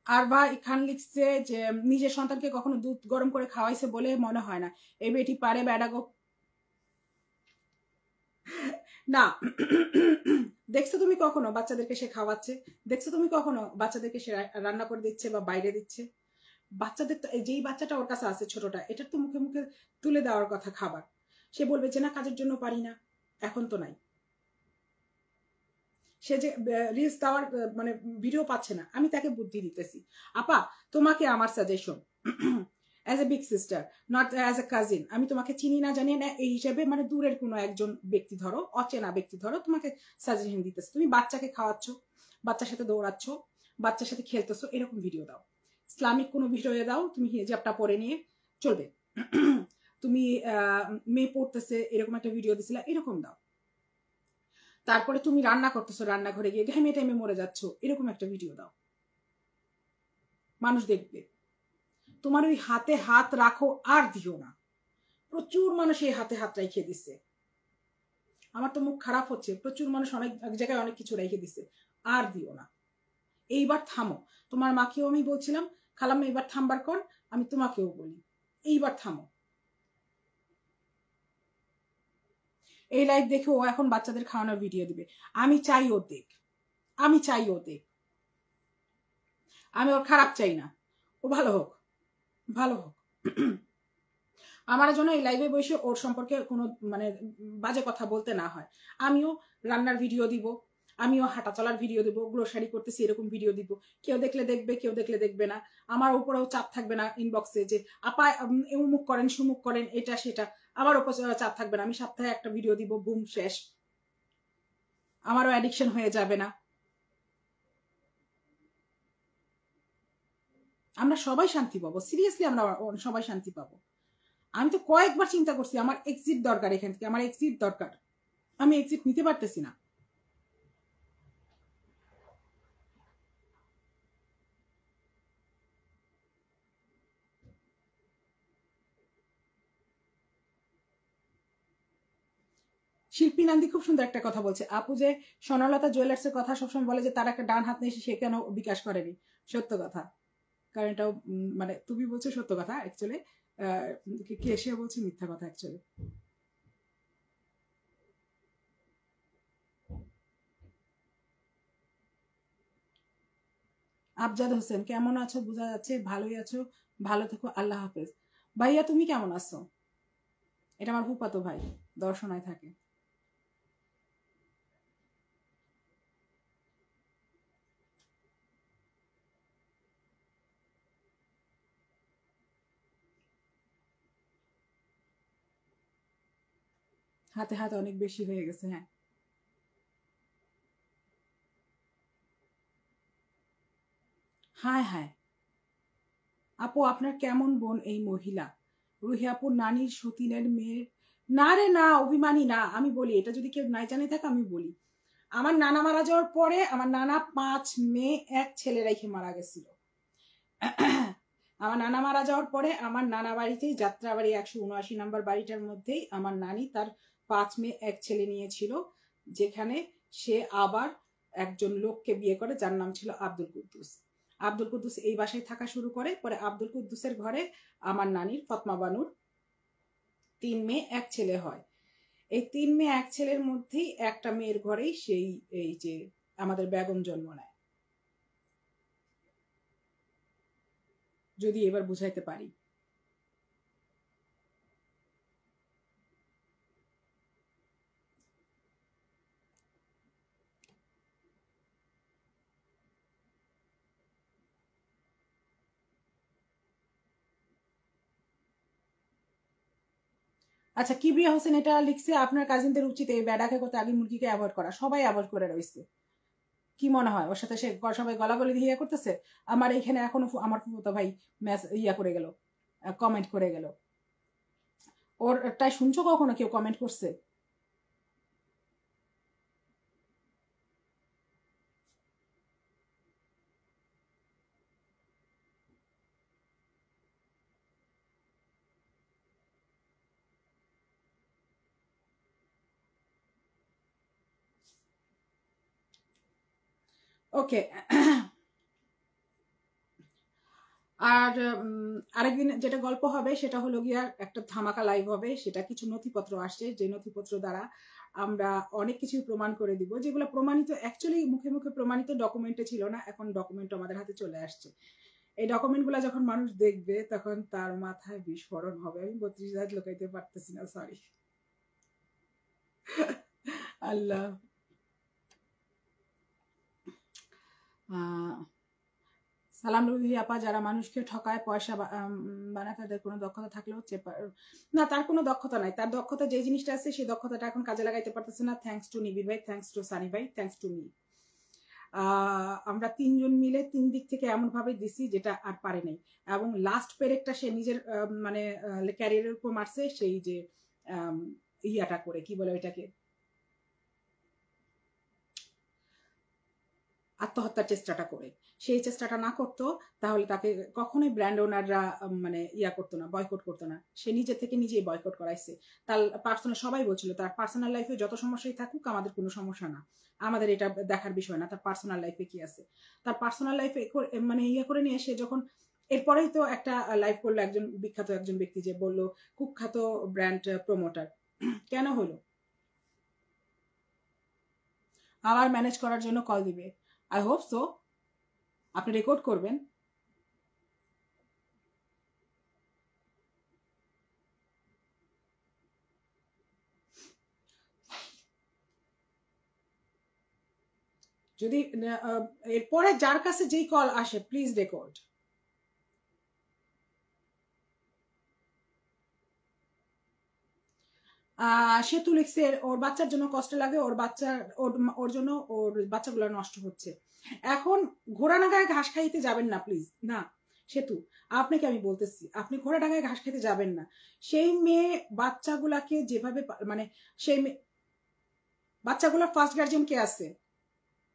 আরবা খান লিখছে যে নিজের সন্তানকে কখনো দুধ গরম করে খাওয়াইছে বলে মনে হয় না, এই বেটি পারে বেড়াগো। না দেখছো তুমি কখনো বাচ্চাদেরকে সে খাওয়াচ্ছে? দেখছো তুমি কখনো বাচ্চাদেরকে সে রান্না করে দিচ্ছে বা বাইরে দিচ্ছে? বাচ্চাদের তো যেই বাচ্চাটা ওর কাছে আছে ছোটটা, এটার তো মুখে মুখে তুলে দেওয়ার কথা খাবার। সে বলবে যে না কাজের জন্য পারি না, এখন তো নাই। সে যে রিলস দেওয়ার মানে ভিডিও পাচ্ছে না, আমি তাকে বুদ্ধি দিতেছি। আপা তোমাকে আমার suggestion as a big sister, not as a cousin, আমি তোমাকে চিনি না জানি না এই হিসেবে, মানে দূরের কোনো একজন ব্যক্তি ধরো, অচেনা ব্যক্তি ধরো, তোমাকে সাজেশন দিতেছে। তুমি বাচ্চাকে খাওয়াচ্ছ, বাচ্চার সাথে দৌড়াচ্ছ, বাচ্চার সাথে খেলতেছো, এরকম ভিডিও দাও। ইসলামিক কোনো ভিডিও দাও, তুমি হিজাবটা পরে নিয়ে চলবে। তুমি মেয়ে পড়তেছে এরকম একটা ভিডিও দিছিলা, এরকম দাও। তারপরে তুমি রান্না করতেছো, রান্নাঘরে গিয়ে ঘেমে টেমে মরে যাচ্ছ, এরকম একটা ভিডিও দাও, মানুষ দেখবে। তোমার ওই হাতে হাত রাখো আর দিও না। প্রচুর মানুষ এই হাতে হাত রেখে দিচ্ছে, আমার তো মুখ খারাপ হচ্ছে। প্রচুর মানুষ অনেক জায়গায় অনেক কিছু রেখে দিচ্ছে, আর দিও না। এইবার থামো। তোমার মাকেও আমি বলছিলাম খালাম্মা এইবার থামবার কর, আমি তোমাকেও বলি এইবার থামো। এই লাইভ দেখে ও এখন বাচ্চাদের খাওয়ানোর ভিডিও দিবে। আমি চাই ও দেখ, আমি চাই ও দেখ, আমি ওর খারাপ চাই না, ও ভালো হোক, ভালো হোক। আমার জন্য এই লাইভে বসে ওর সম্পর্কে কোনো মানে বাজে কথা বলতে না হয়। আমিও রান্নার ভিডিও দিব, আমিও হাঁটা চলার ভিডিও দিব, গ্রোসারি করতেছি এরকম ভিডিও দিব। কেউ দেখলে দেখবে, কেউ দেখলে দেখবে না। আমার উপরেও চাপ থাকবে না ইনবক্সে যে আপা অমুক করেন সুমুক করেন এটা সেটা, আমার উপর চাপ থাকবে না। আমি সপ্তাহে একটা ভিডিও দিব, বুম শেষ। আমারও অ্যাডিকশন হয়ে যাবে না। আমরা সবাই শান্তি পাবো, সিরিয়াসলি আমরা সবাই শান্তি পাবো। আমি তো কয়েকবার চিন্তা করছি আমার এক্সিট দরকার, এখান থেকে আমার এক্সিট দরকার, আমি এক্সিট নিতে পারতেছি না। শিল্পী নান্দি খুব সুন্দর একটা কথা বলছে, আপু যে স্বর্ণলতা জুয়েলার্স এর কথা সবসময় বলে যে তার একটা ডান হাত নেই, সে কেন বিকাশ করেনি। সত্য কথা, কারণ এটাও মানে তুমি বলছো সত্য কথা, অ্যাকচুয়ালি কে সে বলছে মিথ্যা কথা অ্যাকচুয়ালি। আফজাদ হোসেন কেমন আছো? বোঝা যাচ্ছে ভালোই আছো, ভালো থেকো, আল্লাহ হাফেজ। ভাইয়া তুমি কেমন আছো? এটা আমার ফুফাতো ভাই, দর্শনায় থাকে। হাতে হাতে অনেক বেশি হয়ে গেছে। হ্যাঁ হায় হায় আপু আপনার কেমন বোন এই মহিলা? রুহি আপুর নানির সতীনের মেয়ের। না রে না, অভিমানী না। আমি বলি এটা যদি কেউ নাই জানে থাকে আমি বলি, আমার নানা মারা যাওয়ার পরে আমার নানা 5 মেয়ে 1 ছেলে রেখে মারা গেছিল। আমার নানা মারা যাওয়ার পরে আমার নানা বাড়িতেই, যাত্রাবাড়ি 179 নম্বর বাড়িটার মধ্যেই আমার নানি তার 5 মেয়ে 1 ছেলে নিয়েছিল, যেখানে সে আবার একজন লোককে বিয়ে করে যার নাম ছিল আব্দুল কুদ্দুস। আব্দুল কুদ্দুস এই বাসায় থাকা শুরু করে। পরে আব্দুল কুদ্দুসের ঘরে আমার নানির ফতমা বানুর 3 মেয়ে 1 ছেলে হয়। এই 3 মেয়ে 1 ছেলের মধ্যেই একটা মেয়ের ঘরেই সেই এই যে আমাদের বেগম জন্ম নেয়, যদি এবার বুঝাইতে পারি। আচ্ছা কিবরিয়া হোসেন এটা লিখছে, আপনার কাজিনদের উচিত এই ব্যাডাকে করতে আগে মুরগিকে অ্যাভয়েড করা। সবাই অ্যাভয়েড করে রয়েছে, কি মনে হয় ওর সাথে সে সবাই গলাগলি দিয়ে করতেছে? আমার এখানে এখনো আমার ফুফুতো ভাই ইয়া করে গেল, কমেন্ট করে গেল। ওরটাই শুনছো কখনো কেউ কমেন্ট করছে? ওকে, আর আর আরেকদিন যেটা গল্প হবে সেটা হলো গিয়া একটা ধামাকা লাইভ হবে, সেটা কিছু নথিপত্র আসছে, যে নথিপত্র দ্বারা আমরা অনেক কিছু প্রমাণ করে দিব, যেগুলো প্রমাণিত অ্যাকচুয়ালি মুখে মুখে প্রমাণিত, ডকুমেন্টে ছিল না, এখন ডকুমেন্ট আমাদের হাতে চলে আসছে। এই ডকুমেন্টগুলো যখন মানুষ দেখবে তখন তার মাথায় বিস্ফোরণ হবে। আমি 32,000 লোকাইতে পারতেছি না, সরি আল্লাহ। সালাম রুহি আপা, যারা মানুষকে ঠকায় পয়সা বানায় তাদের কোনো দক্ষতা থাকলেও না, তার কোনো দক্ষতা নাই। তার দক্ষতা যে জিনিসটা আছে সেই দক্ষতাটা এখন কাজে লাগাইতে পারতেছে না। থ্যাঙ্কস টু নিবিড় ভাই, থ্যাঙ্কস টু সানি ভাই, থ্যাঙ্কস টু মি। আমরা 3 জন মিলে 3 দিক থেকে এমন ভাবে দিছি যেটা আর পারে নাই, এবং লাস্ট পেরেকটা সে নিজের মানে ক্যারিয়ারের উপর মারছে, সেই যে ইয়াটা করে, কি বলে ওইটাকে, আত্মহত্যার চেষ্টাটা করে। সেই চেষ্টাটা না করতো তাহলে তাকে কখনোই ব্র্যান্ড ওনাররা মানে ইয়া করতো না, বয়কট করতো না। সে নিজে থেকে নিজেই বয়কট করাইছে। তার পার্সোনাল, সবাই বলছিল তার পার্সোনাল লাইফে যত সমস্যাই থাকুক আমাদের কোনো সমস্যা না, আমাদের এটা দেখার বিষয় না তার পার্সোনাল লাইফে কি আছে। তার পার্সোনাল লাইফে মানে ইয়া করে নিয়ে সে যখন এরপরেই তো একটা লাইভ করলো একজন বিখ্যাত একজন ব্যক্তি, যে বললো কুখ্যাত ব্র্যান্ড প্রমোটার। কেন হলো? আবার ম্যানেজ করার জন্য কল দিবে। আই হোপ সো আপনি রেকর্ড করবেন। যদি এরপরে যার কাছে যেই কল আসে প্লিজ রেকর্ড। সেতু লিখছে ওর বাচ্চার জন্য কষ্ট লাগে, ওর জন্য ওর বাচ্চাগুলো নষ্ট হচ্ছে। এখন ঘোড়া নাগায় ঘাস খাইতে যাবেন না প্লিজ, না সেতু, আপনাকে আমি বলতেছি আপনি ঘোড়া ডাঙায় ঘাস খেতে যাবেন না। সেই মেয়ে বাচ্চাগুলাকে যেভাবে মানে সেই বাচ্চাগুলোর ফার্স্ট গার্জিয়ান কে আছে?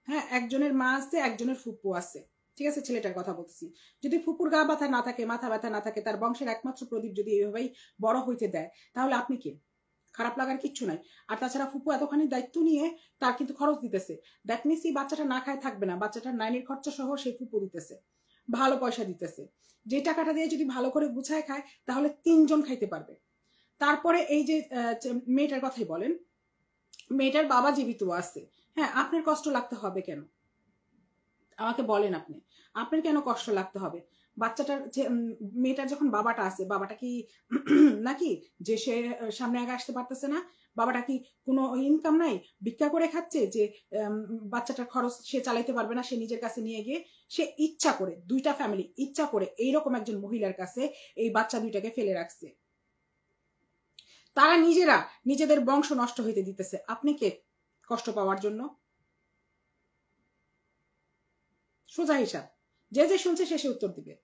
হ্যাঁ, একজনের মা আছে, একজনের ফুপু আছে, ঠিক আছে, ছেলেটার কথা বলতেছি। যদি ফুপুর গা ব্যথা না থাকে, মাথা ব্যথা না থাকে, তার বংশের একমাত্র প্রদীপ যদি এইভাবেই বড় হইতে দেয়, তাহলে আপনি কে? খারাপ লাগার কিচ্ছু নাই। আর তাছাড়া ফুপু এতখানি দায়িত্ব নিয়ে তার কিন্তু খরচ দিতেছে, দ্যাট মিনস এই বাচ্চাটা না খায় থাকবে না, বাচ্চাটার নাইনের খরচা সহ সেই ফুপু দিতেছে, ভালো পয়সা দিতেছে। যে টাকাটা দিয়ে যদি ভালো করে গুছায় খায় তাহলে 3 জন খাইতে পারবে। তারপরে এই যে মেয়েটার কথাই বলেন, মেয়েটার বাবা জীবিত আছে, হ্যাঁ, আপনার কষ্ট লাগতে হবে কেন? আমাকে বলেন, আপনার কেন কষ্ট লাগতে হবে? বাচ্চাটার যে মেয়েটার যখন বাবাটা আছে, বাবাটা কি নাকি যে সে সামনে আগে আসতে পারতেছে না? বাবাটা কি কোনো ইনকাম নাই, ভিক্ষা করে খাচ্ছে যে বাচ্চাটার খরচ সে চালাইতে পারবে না? সে নিজের কাছে নিয়ে গিয়ে সে ইচ্ছা করে, 2টা ফ্যামিলি ইচ্ছা করে এইরকম একজন মহিলার কাছে এই বাচ্চা 2টাকে ফেলে রাখছে। তারা নিজেরা নিজেদের বংশ নষ্ট হইতে দিতেছে, আপনি কে কষ্ট পাওয়ার জন্য? সোজা হিসাব, যে শুনছে সে উত্তর দিবে।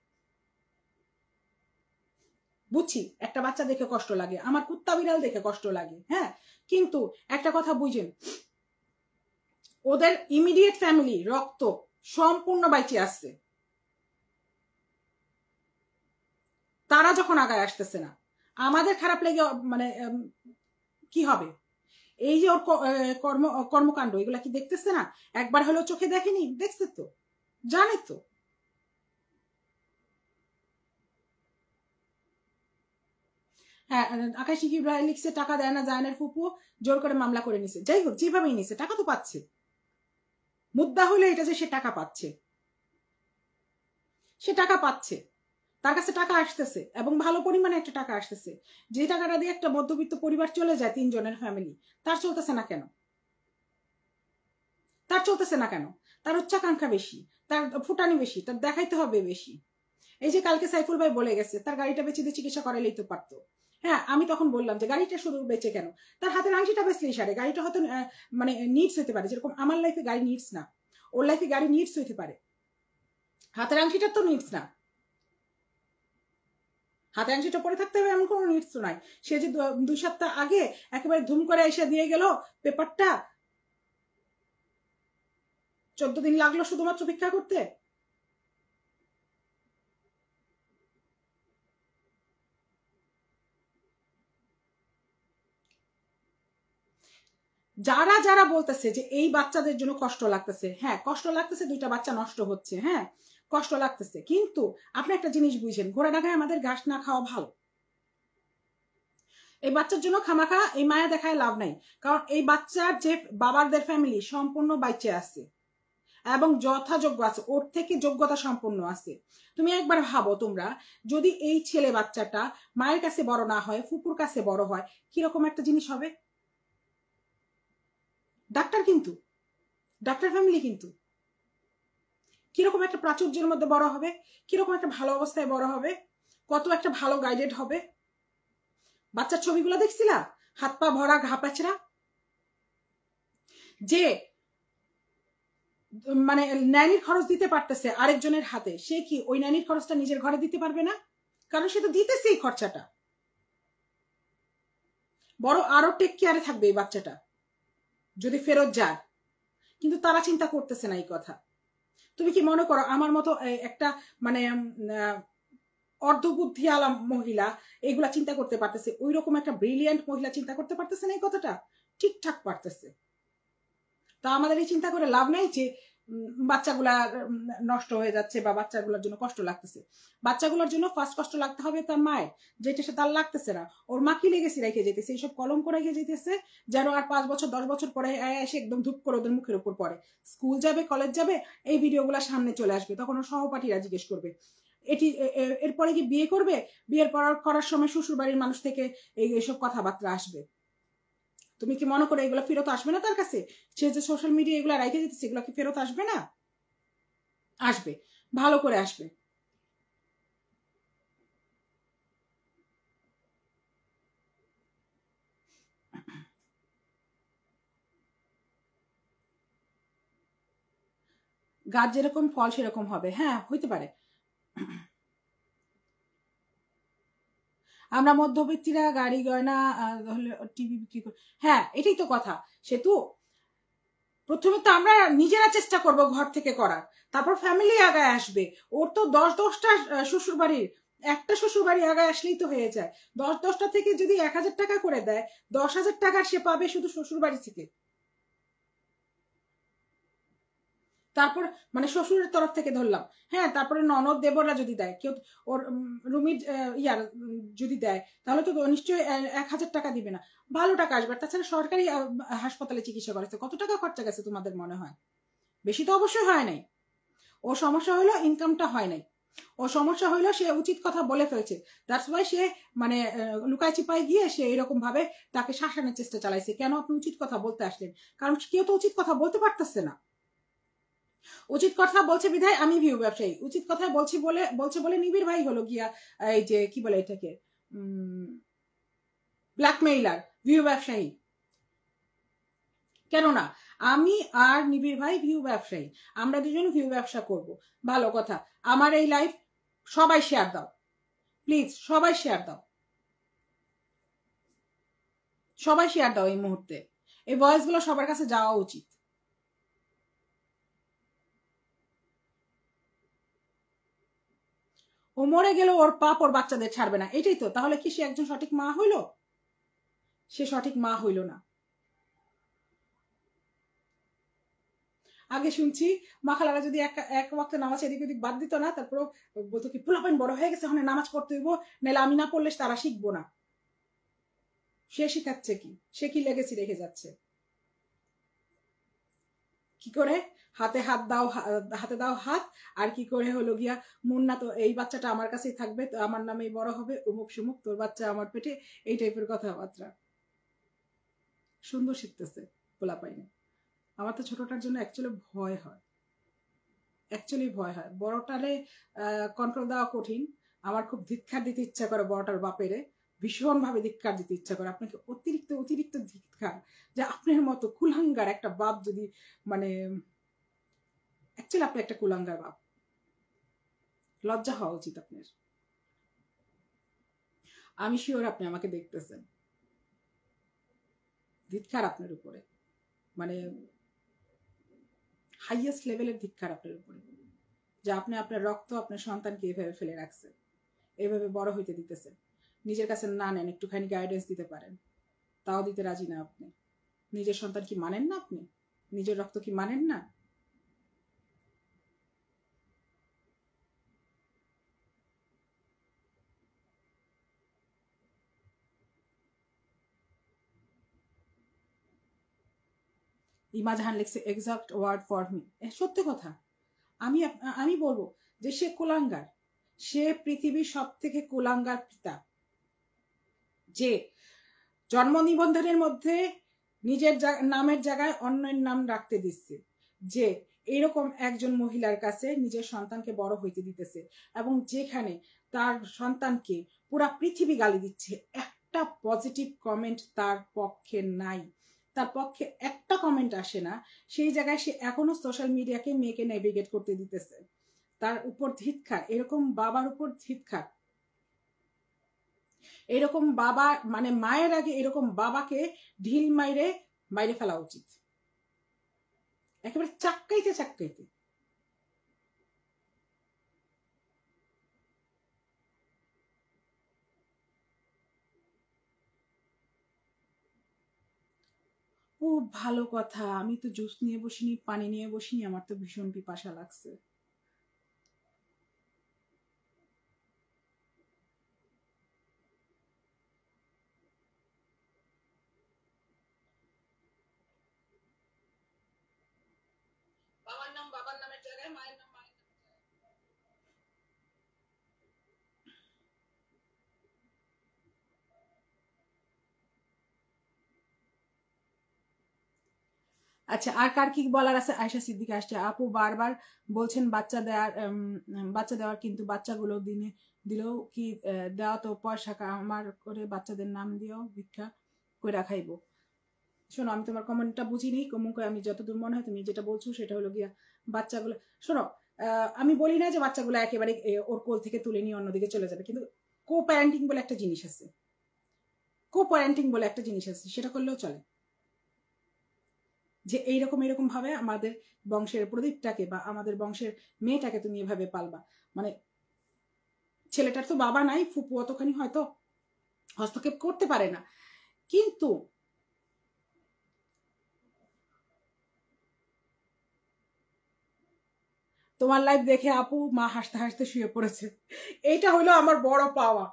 বুঝছি একটা বাচ্চা দেখে কষ্ট লাগে, আমার কুত্তা বিড়াল দেখে কষ্ট লাগে, হ্যাঁ, কিন্তু একটা কথা বুঝেন, ওদের ইমিডিয়েট ফ্যামিলি রক্ত সম্পূর্ণ বাইচে আসছে, তারা যখন আগায় আসতেছে না, আমাদের খারাপ লেগে মানে কি হবে? এই যে ওর কর্মকাণ্ড, এগুলা কি দেখতেছে না? একবার হলো চোখে দেখেনি, দেখছে তো, জানে তো। হ্যাঁ, আকাশী ইব্রাহিম লিখছে টাকা দেয় না জায়নের ফুপু, জোর করে মামলা করে নিছে। যাই হোক, যেভাবেই নিছে, টাকা তো পাচ্ছে। মুদ্রা হলে এটা যে সে টাকা পাচ্ছে, সে টাকা পাচ্ছে, তার কাছে টাকা আসতেছে এবং ভালো পরিমাণে একটা টাকা আসতেছে। যে টাকাটা দিয়ে একটা মধ্যবিত্ত পরিবার চলে যায়, 3 জনের ফ্যামিলি, তার চলতেছে না কেন? তার চলতেছে না কেন? তার উচ্চাকাঙ্ক্ষা বেশি, তার ফুটানি বেশি, তার দেখাইতে হবে বেশি। এই যে কালকে সাইফুল ভাই বলে গেছে তার গাড়িটা বেঁচে দিয়ে চিকিৎসা করাইলেই তো পারতো। হ্যাঁ, আমি তখন বললাম যে গাড়িটা শুধু বেঁচে কেন, তার হাতের আংটিটা বেচলেই সারে। গাড়িটা হয়তো মানে নিডস হইতে পারে, যেরকম আমার লাইফে গাড়ি নিডস না, ওর লাইফে গাড়ি নিডস হইতে পারে, হাতের আংটিটার তো নিডস না। হাতে আংটিটা পরে থাকতে হবে এমন কোনো নিডস তো নাই। সে যে 2 সপ্তাহ আগে একেবারে ধুম করে এসে দিয়ে গেল পেপারটা, 14 দিন লাগলো শুধুমাত্র ভিক্ষা করতে। যারা যারা বলতেছে যে এই বাচ্চাদের জন্য কষ্ট লাগতেছে, হ্যাঁ কষ্ট লাগতেছে, 2টা বাচ্চা নষ্ট হচ্ছে, হ্যাঁ কষ্ট লাগতেছে, কিন্তু আপনি একটা জিনিস বুঝেন, ঘোড়া ডাকায় আমাদের ঘাস না খাওয়া ভালো। এই বাচ্চার জন্য খামাখা এই মায়া দেখায় লাভ নাই, কারণ এই বাচ্চার যে বাবারদের ফ্যামিলি সম্পূর্ণ বাইচে আছে এবং যথাযোগ্য আছে, ওর থেকে যোগ্যতা সম্পন্ন আছে। তুমি একবার ভাবো, তোমরা যদি এই ছেলে বাচ্চাটা মায়ের কাছে বড় না হয়, ফুপুর কাছে বড় হয়, কিরকম একটা জিনিস হবে। ডাক্তার কিন্তু, ডাক্তার ফ্যামিলি কিন্তু, কিরকম একটা প্রাচুর্যের মধ্যে বড় হবে, কিরকম একটা ভালো অবস্থায় বড় হবে, কত একটা ভালো গাইডেড হবে। বাচ্চার ছবিগুলো দেখছিলা, হাত পা ভরা ঘা প্যাচরা, যে মানে ন্যানির খরচ দিতে পারতেছে আরেকজনের হাতে, সে কি ওই ন্যানির খরচটা নিজের ঘরে দিতে পারবে না? কারণ সে তো দিতেছে এই খরচাটা। বড় আরো টেক কেয়ারে থাকবে এই বাচ্চাটা যদি ফেরত যায়, কিন্তু তারা চিন্তা করতেছে না এই কথা। তুমি কি মনে করো আমার মতো একটা মানে অর্ধবুদ্ধি আলা মহিলা এগুলা চিন্তা করতে পারতেছে? ওই রকম একটা ব্রিলিয়ান্ট মহিলা চিন্তা করতে পারতেছে না এই কথাটা? ঠিকঠাক পারতেছে। তা আমাদের এই চিন্তা করে লাভ নাই যে বাচ্চাগুলা নষ্ট হয়ে যাচ্ছে বা বাচ্চাগুলোর জন্য কষ্ট লাগতেছে। বাচ্চাগুলোর জন্য ফার্স্ট কষ্ট লাগতে হবে তার মায়ের, যেটা সে তার লাগতেছে না। ওর মা কি লেগেছে রেখে যেতেছে, এইসব কলঙ্ক রেখে যেতেছে, যেন আর 5 বছর 10 বছর পরে এসে একদম ধূপ করে ওদের মুখের উপর পড়ে। স্কুল যাবে, কলেজ যাবে, এই ভিডিওগুলো সামনে চলে আসবে, তখন ওর সহপাঠীরা জিজ্ঞেস করবে এটি, এরপরে কি বিয়ে করবে, বিয়ের পর করার সময় শ্বশুর বাড়ির মানুষ থেকে এইসব কথাবার্তা আসবে। তুমি কি মনে করো এগুলো ফেরত আসবে না তার কাছে? সে যে সোশ্যাল মিডিয়া এগুলো রেখে দিতেছে, এগুলো কি ফেরত আসবে না? আসবে, ভালো করে আসবে। গাছ যেরকম ফল সেরকম হবে, হ্যাঁ হইতে পারে। আমরা মধ্যবিত্তীরা গাড়ি গয়না হলে টিভি বিক্রি করি, হ্যাঁ এটাই তো কথা। সে তো প্রথমে তো আমরা নিজেরা চেষ্টা করব ঘর থেকে করার, তারপর ফ্যামিলি আগায় আসবে। ওর তো 10-10টা শ্বশুর বাড়ির, একটা শ্বশুর বাড়ি আগায় আসলেই তো হয়ে যায়। 10-10টা থেকে যদি 1000 টাকা করে দেয়, 10,000 টাকা সে পাবে শুধু শ্বশুর বাড়ি থেকে। তারপর মানে শ্বশুরের তরফ থেকে ধরলাম, হ্যাঁ তারপরে ননদ দেবররা যদি দেয়, কেউ ওর রুমির ইয়ার যদি দেয়, তাহলে তো নিশ্চয়ই 1000 টাকা দিবে না, ভালো টাকা আসবে। তাছাড়া সরকারি হাসপাতালে চিকিৎসা করেছে, কত টাকা খরচা গেছে তোমাদের মনে হয়? বেশি তো অবশ্যই হয় নাই। ও সমস্যা হলো ইনকামটা হয় নাই, ও সমস্যা হইলো সে উচিত কথা বলে ফেলছে। দ্যাটস ওয়াই সে মানে লুকায় চিপায় গিয়ে সে এরকম ভাবে তাকে শাসানোর চেষ্টা চালাইছে। কেন আপনি উচিত কথা বলতে আসলেন? কারণ কেউ তো উচিত কথা বলতে পারতেছে না। উচিত কথা বলছে বিধায় আমি ভিউ ব্যবসায়ী, উচিত কথা বলছে বলে নিবিড় ভাই হলো গিয়া এই যে কি বলে এটাকে ব্ল্যাকমেইলার, ভিউ ব্যবসায়ী। কেননা আমি আর নিবিড় ভাই ভিউ ব্যবসায়ী, আমরা দুজন ভিউ ব্যবসা করব, ভালো কথা। আমার এই লাইফ সবাই শেয়ার দাও প্লিজ, সবাই শেয়ার দাও, সবাই শেয়ার দাও। এই মুহূর্তে এই ভয়েসগুলো সবার কাছে যাওয়া উচিত। ও মরে গেল, ওর পাপ ওর বাচ্চাদের ছাড়বে না, এটাই তো। তাহলে কি সে একজন সঠিক মা হইল? সে সঠিক মা হইল না। আগে শুনছি মা খালারা যদি এক ওয়াক্ত নামাজ এদিক ওদিক বাদ দিত না, তারপর বলতো কি পোলাপাইন বড় হয়ে গেছে, ওখানে নামাজ পড়তে হইব, নাহলে আমি না পড়লে তারা শিখবো না। সে শিখাচ্ছে কি? সে কি লেগেছি রেখে যাচ্ছে? কি করে হাতে হাত দাও, হাতে দাও হাত, আর কি করে হলো গিয়া মুন্না তো এই বাচ্চাটা আমার কাছেই থাকবে, তো আমার নামেই বড় হবে, অমুক সুমুক, তোর বাচ্চা আমার পেটে, এই টাইপের কথাবার্তা। সুন্দর শিখতেছে পোলাপাইনে। আমার তো ছোটটার জন্য অ্যাকচুয়ালি ভয় হয়, বড়টারে কন্ট্রোল দেওয়া কঠিন। আমার খুব ধিক্কার দিতে ইচ্ছা করে বড়টার বাপেরে, ভীষণ ভাবে ধিক্কার দিতে ইচ্ছা করে। আপনাকে অতিরিক্ত অতিরিক্ত ধিক্কার, যে আপনার মতো কুলাঙ্গার একটা বাপ যদি মানে অ্যাকচুয়ালি আপনি একটা কুলাঙ্গার বাপ, লজ্জা হওয়া উচিত আপনার। আমি শিওর আপনি আমাকে দেখতেছেন। ধিক্কার আপনার উপরে, মানে হাইয়েস্ট লেভেলের ধিক্কার আপনার উপরে, যে আপনি আপনার রক্ত আপনার সন্তানকে এভাবে ফেলে রাখছেন, এভাবে বড় হইতে দিতেছেন, নিজের কাছে না নেন, একটুখানি গাইডেন্স দিতে পারেন, তাও দিতে রাজি না আপনি। নিজের সন্তান কি মানেন না? আপনি নিজের রক্ত কি মানেন না? ইমা জাহান লিখছে এক্সাক্ট ওয়ার্ড ফর মি। সত্যি কথা, আমি বলবো যে সে কুলাঙ্গার, সে পৃথিবীর সব থেকে কুলাঙ্গার পিতা, যে জন্ম নিবন্ধনের মধ্যে নিজের নামের জায়গায় অন্যের নাম রাখতে দিচ্ছে, যে এরকম একজন মহিলার কাছে নিজের সন্তানকে বড় হইতে দিতেছে, এবং যেখানে তার সন্তানকে পুরা পৃথিবী গালি দিচ্ছে, একটা পজিটিভ কমেন্ট তার পক্ষে নাই, তার পক্ষে একটা কমেন্ট আসে না, সেই জায়গায় সে এখনো সোশ্যাল মিডিয়াকে মেয়েকে নেভিগেট করতে দিতেছে। তার উপর ধিক্কার, এরকম বাবার উপর ধিক্কার। এরকম বাবা মানে মায়ের আগে এরকম বাবাকে ঢিল মাইরে ফেলা উচিত, একেবারে চাক্কাইতে চাক্কাইতে। ও ভালো কথা, আমি তো জুস নিয়ে বসিনি, পানি নিয়ে বসিনি, আমার তো ভীষণ পিপাসা লাগছে। বাবার নাম বাবার নামের জায়গায় মায়ের নাম মায়ের নামের জায়গায়। আচ্ছা, আর কার কি বলার আছে? আয়শা সিদ্দিকা আসছে, আপু বারবার বলছেন বাচ্চা দেওয়ার, কিন্তু বাচ্চাগুলো দিলেও কি দেওয়া তো পয়সা আমার করে, বাচ্চাদের নাম দিও, ভিক্ষা কইরা খাইবো। শোনো, আমি তোমার কমেন্টটা বুঝিনি, আমি যতদূর মনে হয় তুমি যেটা বলছো সেটা হলো গিয়া বাচ্চাগুলো, শোনো আমি বলি না যে বাচ্চাগুলো একেবারে ওর কোল থেকে তুলে নিয়ে অন্যদিকে চলে যাবে, কিন্তু কো প্যারেন্টিং বলে একটা জিনিস আছে, সেটা করলেও চলে। যে এইরকম ভাবে আমাদের বংশের প্রদীপটাকে বা আমাদের বংশের মেয়েটাকে তুমি এভাবে পালবা, মানে ছেলেটার তো বাবা নাই, ফুপু অতখানি হয়তো হস্তক্ষেপ করতে পারে না, কিন্তু তোমার লাইভ দেখে আপু মা হাসতে হাসতে শুয়ে পড়েছে, এইটা হলো আমার বড় পাওয়া,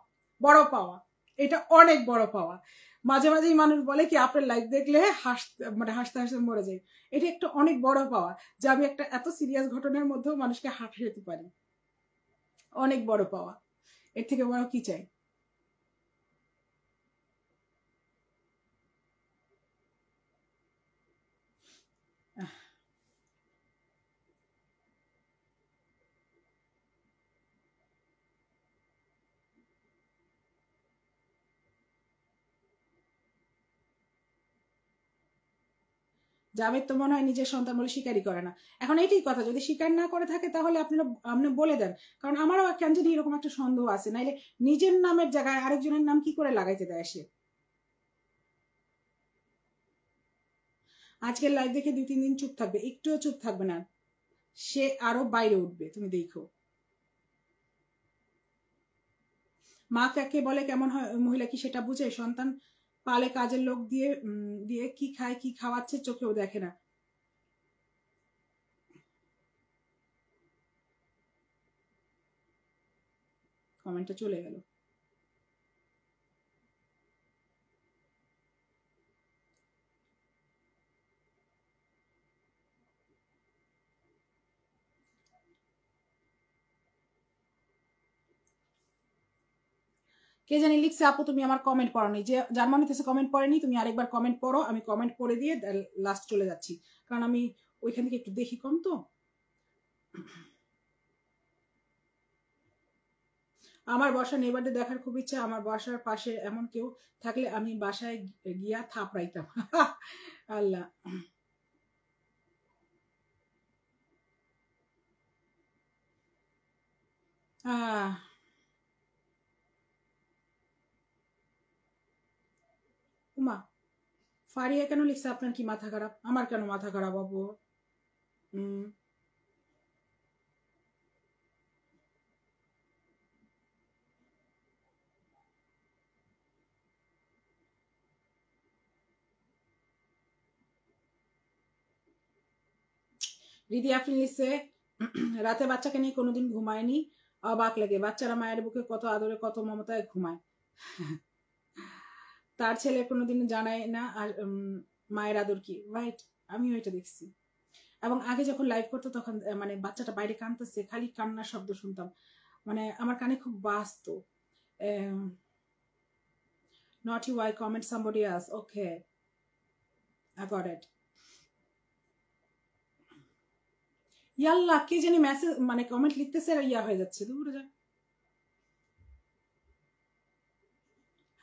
এটা অনেক বড় পাওয়া। মাঝে মাঝেই মানুষ বলে কি আপনার লাইভ দেখলে হাসতে হাসতে মরে যায়, এটা একটা অনেক বড় পাওয়া, যে আমি একটা এত সিরিয়াস ঘটনার মধ্যেও মানুষকে হাসাতে পারি, অনেক বড় পাওয়া। এর থেকে বড় কি চাই? জাভেদ তো মনে হয় নিজের সন্তান বলে স্বীকারই করে না। এখন এইটাই কথা, যদি স্বীকার না করে থাকে তাহলে আপনি বলে দেন, কারণ আমারও কেন যদি এরকম একটা সন্দেহ আছে, নাইলে নিজের নামের জায়গায় আরেকজনের নাম কি করে লাগাইতে দেয় সে। আজকের লাইভ দেখে 2-3 দিন চুপ থাকবে, একটুও চুপ থাকবে না, সে আরো বাইরে উঠবে, তুমি দেখো। মা কাকে বলে কেমন হয় মহিলা কি সেটা বুঝে? সন্তান পালে কাজের লোক দিয়ে কি খায় কি খাওয়াচ্ছে চোখেও দেখে না। কমেন্টটা চলে গেল। কে জানি লিখছে আপু তুমি আমার কমেন্ট পড়োনি, যে জার্মানি থেকে কমেন্ট পড়েনি তুমি আরেকবার কমেন্ট পড়ো, আমি কমেন্ট পড়ে দিয়ে লাস্ট চলে যাচ্ছি, কারণ আমি ওইখান থেকে একটু দেখি কম তো। আমার বাসা নেবারডে দেখার খুব ইচ্ছা, আমার বাসার পাশে এমন কেউ থাকলে আমি বাসায় গিয়া থাপড়াইতাম। আল্লাহ, উমা ফারিয়া কেন লিখছে আপনার কি মাথা খারাপ? আমার কেন মাথা খারাপ আপু? রিদি আফরিন লিখছে রাতে বাচ্চাকে নিয়ে কোনোদিন ঘুমায়নি, অবাক লাগে, বাচ্চারা মায়ের বুকে কত আদরে কত মমতায় ঘুমায়, তার ছেলে কোনোদিন জানায় না আর মায়ের আদর কি, রাইট? আমিও এটা দেখছি। এবং আগে যখন লাইভ করতো তখন মানে বাচ্চাটা বাইরে কাঁদতেছে, খালি কান্নার শব্দ শুনতাম, মানে আমার কানে খুব বাজতো। Not you, I comment somebody else. Okay, I got it. ইয়াল্লা কে জানি মেসেজ মানে কমেন্ট লিখতেছে আর ইয়া হয়ে যাচ্ছে, দূরে যা।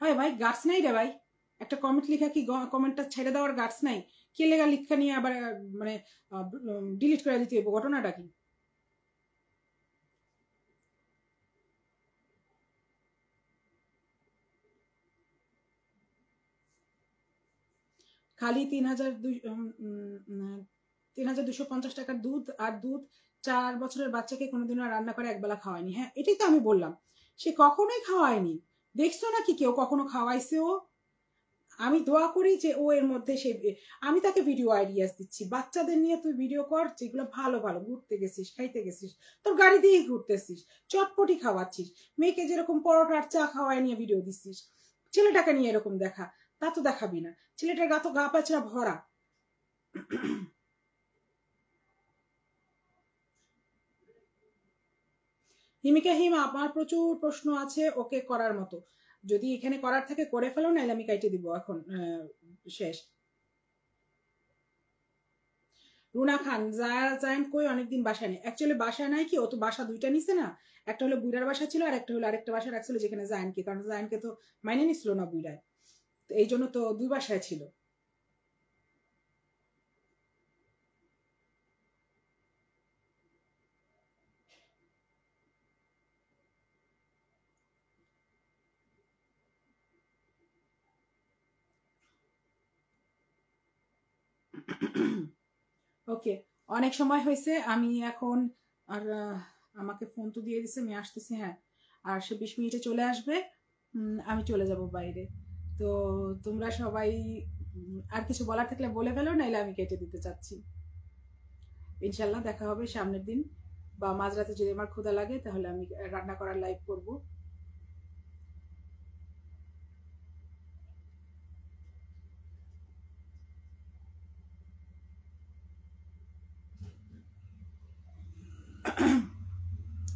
হয় ভাই, গার্ডস নাই রে ভাই, একটা কমেন্ট লিখা কি কমেন্টটা ছেড়ে দেওয়ার গার্ডস নাই? কে লেগা লিখা নিয়ে আবার মানে ডিলিট করে দিতে হবে, ঘটনাটা কি? খালি ৩,২৫০ টাকার দুধ, আর দুধ 4 বছরের বাচ্চাকে কোনোদিনও রান্না করে একবেলা খাওয়ায়নি। হ্যাঁ, এটাই তো আমি বললাম, সে কখনোই খাওয়ায়নি। দেখছো নাকি কেউ কখনো খাওয়াইছে? ও, আমি দোয়া করি যে ও এর মধ্যে সে, আমি তাকে ভিডিও আইডিয়াস দিচ্ছি, বাচ্চাদের নিয়ে তুই ভিডিও কর যেগুলো ভালো ভালো, ঘুরতে গেছিস, খাইতে গেছিস, তোর গাড়ি দিয়েই ঘুরতেছিস, চটপটি খাওয়াচ্ছিস, মেয়েকে যেরকম পরোটার চা খাওয়ায় নিয়ে ভিডিও দিচ্ছিস, ছেলেটাকে নিয়ে এরকম দেখা, তা তো দেখাবি না। ছেলেটার গা তো গা পাচরা ভরা। হিমিকা হিম, আমার প্রচুর প্রশ্ন আছে ওকে করার মতো, যদি এখানে করার থাকে করে ফেলো, নাহলে আমি কাইটে দিব এখন, শেষ। রুনা খান, জায়ান কই অনেকদিন বাসায় নেই। অ্যাকচুয়ালি বাসায় নাই কি, ও তো বাসা দুইটা নিছে না, একটা হলো বুইড়ার বাসা ছিল আর একটা হলো আরেকটা বাসা রাখছিল যেখানে জায়ানকে, কারণ জায়ানকে তো মাইনে নিছিল না বুইড়ায়, তো এই জন্য তো 2 বাসায় ছিল। ওকে, অনেক সময় হয়েছে, আমি এখন আর আমাকে ফোন তো দিয়ে দিছে, আমি আসতেছি। হ্যাঁ, আর সে 20 মিনিটে চলে আসবে, আমি চলে যাব বাইরে। তো তোমরা সবাই আর কিছু বলার থাকলে বলে ফেলো, নাইলে আমি কেটে দিতে চাচ্ছি। ইনশাল্লাহ দেখা হবে সামনের দিন, বা মাঝরাতে যদি আমার ক্ষুধা লাগে তাহলে আমি রান্না করার লাইভ করব।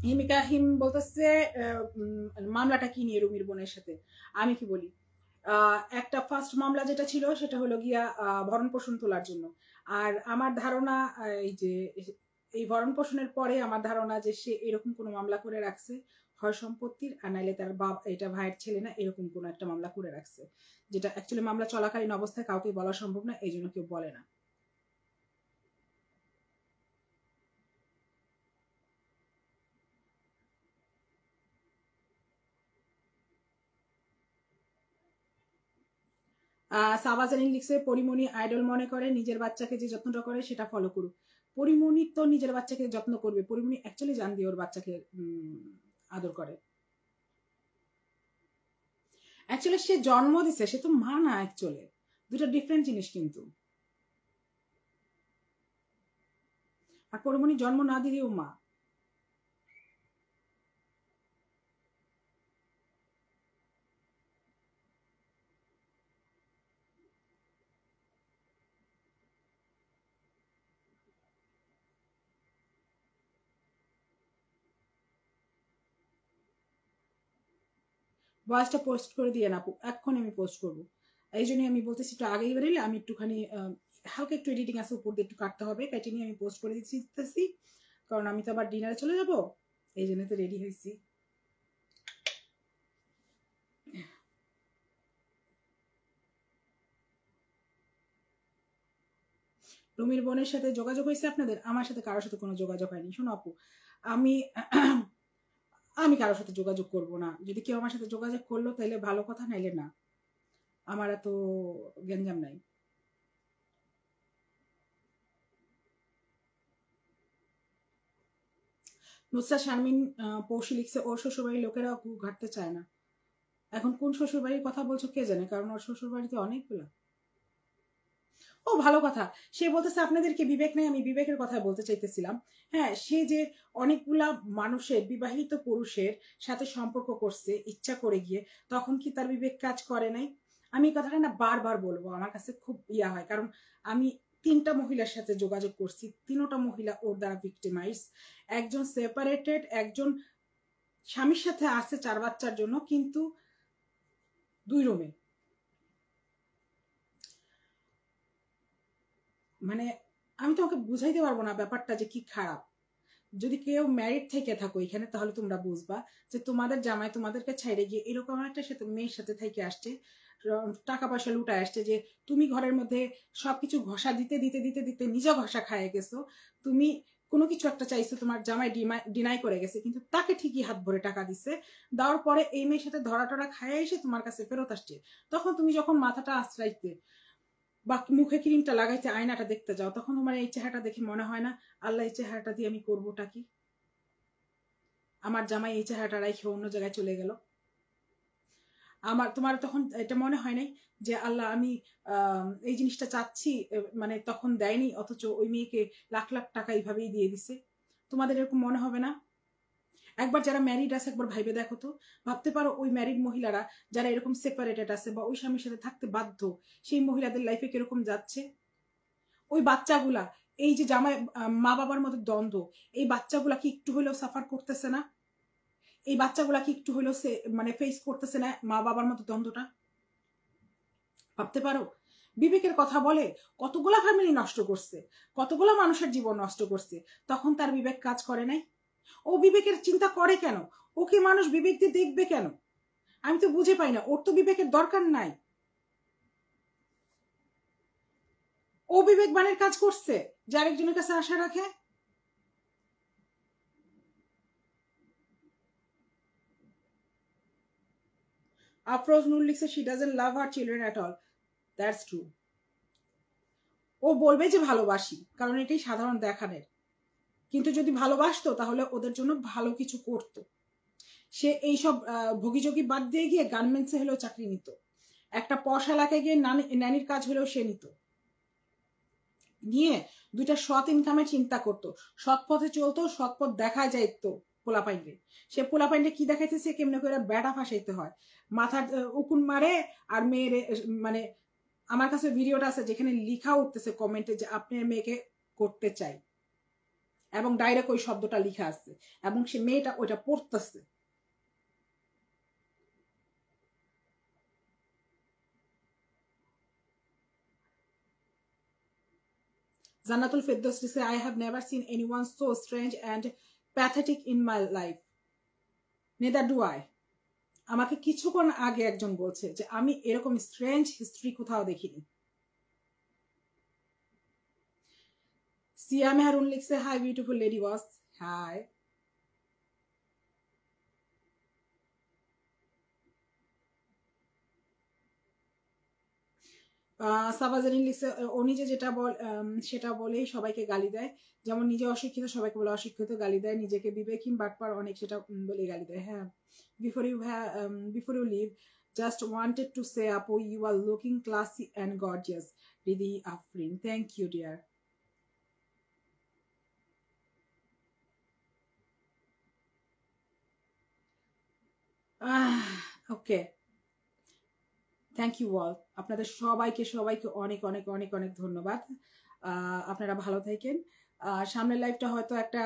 হিমিকা হিম বলতেছে মামলাটা কি নিয়ে রুমির বোনের সাথে। আমি কি বলি, একটা ফার্স্ট মামলা যেটা ছিল সেটা হলো গিয়া ভরণ পোষণ তোলার জন্য। আর আমার ধারণা এই যে এই ভরণ পোষণের পরে আমার ধারণা যে সে এরকম কোনো মামলা করে রাখছে, হয় সম্পত্তির, আর নাইলে তার বাপ, এটা ভাইয়ের ছেলে না, এরকম কোনো একটা মামলা করে রাখছে, যেটা অ্যাকচুয়ালি মামলা চলাকালীন অবস্থায় কাউকে বলা সম্ভব না, এই জন্য কেউ বলে না। সাবাজানি লিখছে পরিমণি আইডল মনে করে, নিজের বাচ্চাকে যে যত্নটা করে সেটা ফলো করুক। পরিমণি তো নিজের বাচ্চাকে যত্ন করবে, পরিমণি অ্যাকচুয়ালি জান দিয়ে ওর বাচ্চাকে আদর করে। অ্যাকচুয়ালি সে জন্ম দিছে, সে তো মা না, অ্যাকচুয়ালি দুটো ডিফারেন্ট জিনিস কিন্তু। আর পরিমণি জন্ম না দিলেও মা। ভয়েসটা পোস্ট করে দিয়ে না আপু, এখন আমি পোস্ট করব, এই জন্যই আমি বলতেছি একটু আগেই বেরোলে আমি একটুখানি হালকা একটু এডিটিং আছে উপর দিয়ে একটু কাটতে হবে, কেটে নিয়ে আমি পোস্ট করে দিচ্ছি, কারণ আমি তো আবার ডিনারে চলে যাব, এই জন্য তো রেডি হয়েছি। রুমির বোনের সাথে যোগাযোগ হয়েছে আপনাদের? আমার সাথে কারোর সাথে কোনো যোগাযোগ হয়নি। শোনো আপু, আমি আমি কারোর সাথে যোগাযোগ করব না, যদি কেউ আমার সাথে যোগাযোগ করলো তাহলে ভালো কথা, নাইলে না, আমার এত গেঞ্জাম নাই। নুসরা শারমিন পৌশি লিখছে ওর শ্বশুরবাড়ির লোকেরা ঘাটতে চায় না। এখন কোন শ্বশুরবাড়ির কথা বলছো কে জানে, কারণ ওর শ্বশুরবাড়িতে অনেকগুলা। ও ভালো কথা, সে বলতেছে আপনাদেরকে বিবেক নেই, আমি বিবেকের কথা বলতে চাইতেছিলাম। হ্যাঁ, সে যে অনেকগুলা মানুষের, বিবাহিত পুরুষের সাথে সম্পর্ক করছে ইচ্ছা করে গিয়ে, তখন কি তার বিবেক কাজ করে নাই? আমি এই কথাটা না বারবার বলবো, আমার কাছে খুব ইয়া হয়, কারণ আমি 3টা মহিলার সাথে যোগাযোগ করছি, 3টা মহিলা ওর দ্বারা ভিক্টিমাইজ। একজন সেপারেটেড, একজন স্বামীর সাথে আছে 4 বাচ্চার জন্য, কিন্তু 2 রুমে। মানে আমি তোমাকে বুঝাইতে পারবো না ব্যাপারটা যে কি খারাপ। যদি কেউ ম্যারিড থেকে থাকো এখানে, তাহলে তোমরা বুঝবা যে তোমাদের জামাই তোমাদেরকে ছাইড়ে গিয়ে এরকম একটা সাথে মেয়ের সাথে থেকে আসছে, টাকা পয়সা লুটায় আসছে, যে তুমি ঘরের মধ্যে সবকিছু ঘষা দিতে দিতে দিতে দিতে নিজে ঘষা খাইয়ে গেছো। তুমি কোনো কিছু একটা চাইছো, তোমার জামাই ডিনাই করে গেছে, কিন্তু তাকে ঠিকই হাত ভরে টাকা দিছে। দেওয়ার পরে এই মেয়ের সাথে ধরা টরা খাইয়ে এসে তোমার কাছে ফেরত আসছে। তখন তুমি যখন মাথাটা আশ্রাইতে বা মুখে ক্রিমটা লাগাইতে আয়নাটা দেখতে যাও, তখন তোমার এই চেহারাটা দেখে মনে হয় না, আল্লাহ এই চেহারাটা দিয়ে আমি করবোটা কি? আমার জামাই এই চেহারাটা রাখে অন্য জায়গায় চলে গেল। তোমার তখন এটা মনে হয় নাই যে আল্লাহ আমি এই জিনিসটা চাচ্ছি, মানে তখন দেয়নি, অথচ ওই মেয়েকে লাখ লাখ টাকা এইভাবেই দিয়ে দিছে? তোমাদের এরকম মনে হবে না? একবার যারা ম্যারিড আছে একবার ভাইবে দেখো তো, ভাবতে পারো ওই ম্যারিড মহিলারা যারা এরকম সেপারেটেড আছে বা ওই স্বামীর সাথে থাকতে বাধ্য, সেই মহিলাদের লাইফে কিরকম যাচ্ছে। ওই বাচ্চাগুলা, এই যে জামাই মা বাবার মতো দ্বন্দ্ব, এই বাচ্চাগুলা কি একটু হলেও সাফার করতেছে না? এই বাচ্চাগুলা কি একটু হলেও মানে ফেস করতেছে না মা বাবার মতো দ্বন্দ্বটা? ভাবতে পারো। বিবেকের কথা বলে কতগুলা ফ্যামিলি নষ্ট করছে, কতগুলা মানুষের জীবন নষ্ট করছে, তখন তার বিবেক কাজ করে নাই? ও বিবেকের চিন্তা করে কেন? ওকে মানুষ বিবেক দিয়ে দেখবে কেন? আমি তো বুঝে পাই না। ওর তো বিবেকের দরকার নাই। ও বিবেকবানের কাজ করছে যে আরেকজনের কাছে আশা রাখে। আফরোজ নূর লিখছে she doesn't love her children at all. That's true. ও বলবে যে ভালোবাসি, কারণ এটাই সাধারণ দেখানের। কিন্তু যদি ভালোবাসতো তাহলে ওদের জন্য ভালো কিছু করতো। সে এইসব ভোগীযোগী বাদ দিয়ে গিয়ে গার্মেন্টসে হলেও চাকরি নিত, একটা পশ এলাকায় গিয়ে ন্যানির কাজ হলেও সে নিত, নিয়ে 2টা সৎ ইনকামের চিন্তা করতো, সৎ পথে চলতো, সৎ পথ দেখা যাইতো পোলাপাইন্ডে। সে পোলাপাইন্ডে কি দেখাইতেছে, কেমনে করে বেড়া ফাঁসাইতে হয়, মাথার উকুন মারে। আর মেয়েরে, মানে আমার কাছে ভিডিওটা আছে যেখানে লিখা উঠতেছে কমেন্টে যে আপনার মেয়েকে করতে চাই, এবং ডাইরেক্ট ওই শব্দটা লিখা আছে, এবং সে মেয়েটা ওইটা পড়তেছে। Zanatul Firdaus say, I have never seen anyone so strange and pathetic in my life. Neither do I. আমাকে কিছুক্ষণ আগে একজন বলছে যে আমি এরকম স্ট্রেঞ্জ হিস্ট্রি কোথাও দেখিনি। সিয়া মেহরুন লিখছে, হাই বিউটিফুল লেডি বস। হাই। সাবাজারিন লিখছে, ও নিজে যেটা সেটা বলেই সবাইকে গালি দেয়, যেমন নিজে অশিক্ষিত সবাইকে বলে অশিক্ষিত, গালি দেয়, নিজেকে বিবেকহীন বাটপার অনেক, সেটা বলে গালি দেয়। হ্যাঁ, before you leave, just wanted to say, Apu, you are looking classy and gorgeous. Didi Afrin, thank you dear. Okay, thank you all. আপনাদের সবাইকে অনেক অনেক অনেক অনেক ধন্যবাদ। আপনারা ভালো থাকেন। সামনের লাইভটা হয়তো একটা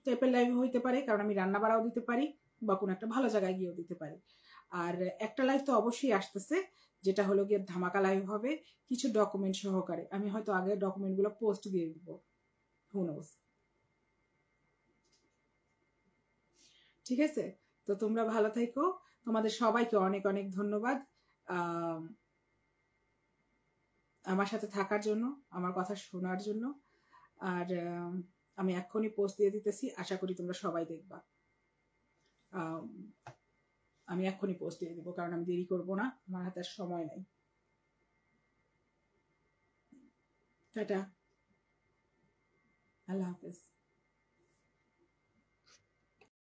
টাইপের লাইভ হইতে পারে, কারণ আমি রান্না বাড়াও দিতে পারি বা কোনো একটা ভালো জায়গায় গিয়েও দিতে পারি। আর একটা লাইভ তো অবশ্যই আসতেছে, যেটা হলো গিয়ে ধামাকা লাইভ হবে, কিছু ডকুমেন্ট সহকারে। আমি হয়তো আগে ডকুমেন্টগুলো পোস্ট দিয়ে দিব, হু নোস। ঠিক আছে, তো তোমরা ভালো থাকো। তোমাদের সবাইকে অনেক অনেক ধন্যবাদ আমার সাথে থাকার জন্য, আমার কথা শোনার জন্য। আর আমি এক্ষুনি পোস্ট দিয়ে দিতেছি, আশা করি তোমরা সবাই দেখবা। আমি এক্ষুনি পোস্ট দিয়ে দিব, কারণ আমি দেরি করব না, আমার হাতে সময় নাই। টাটা, আল্লাহ হাফেজ।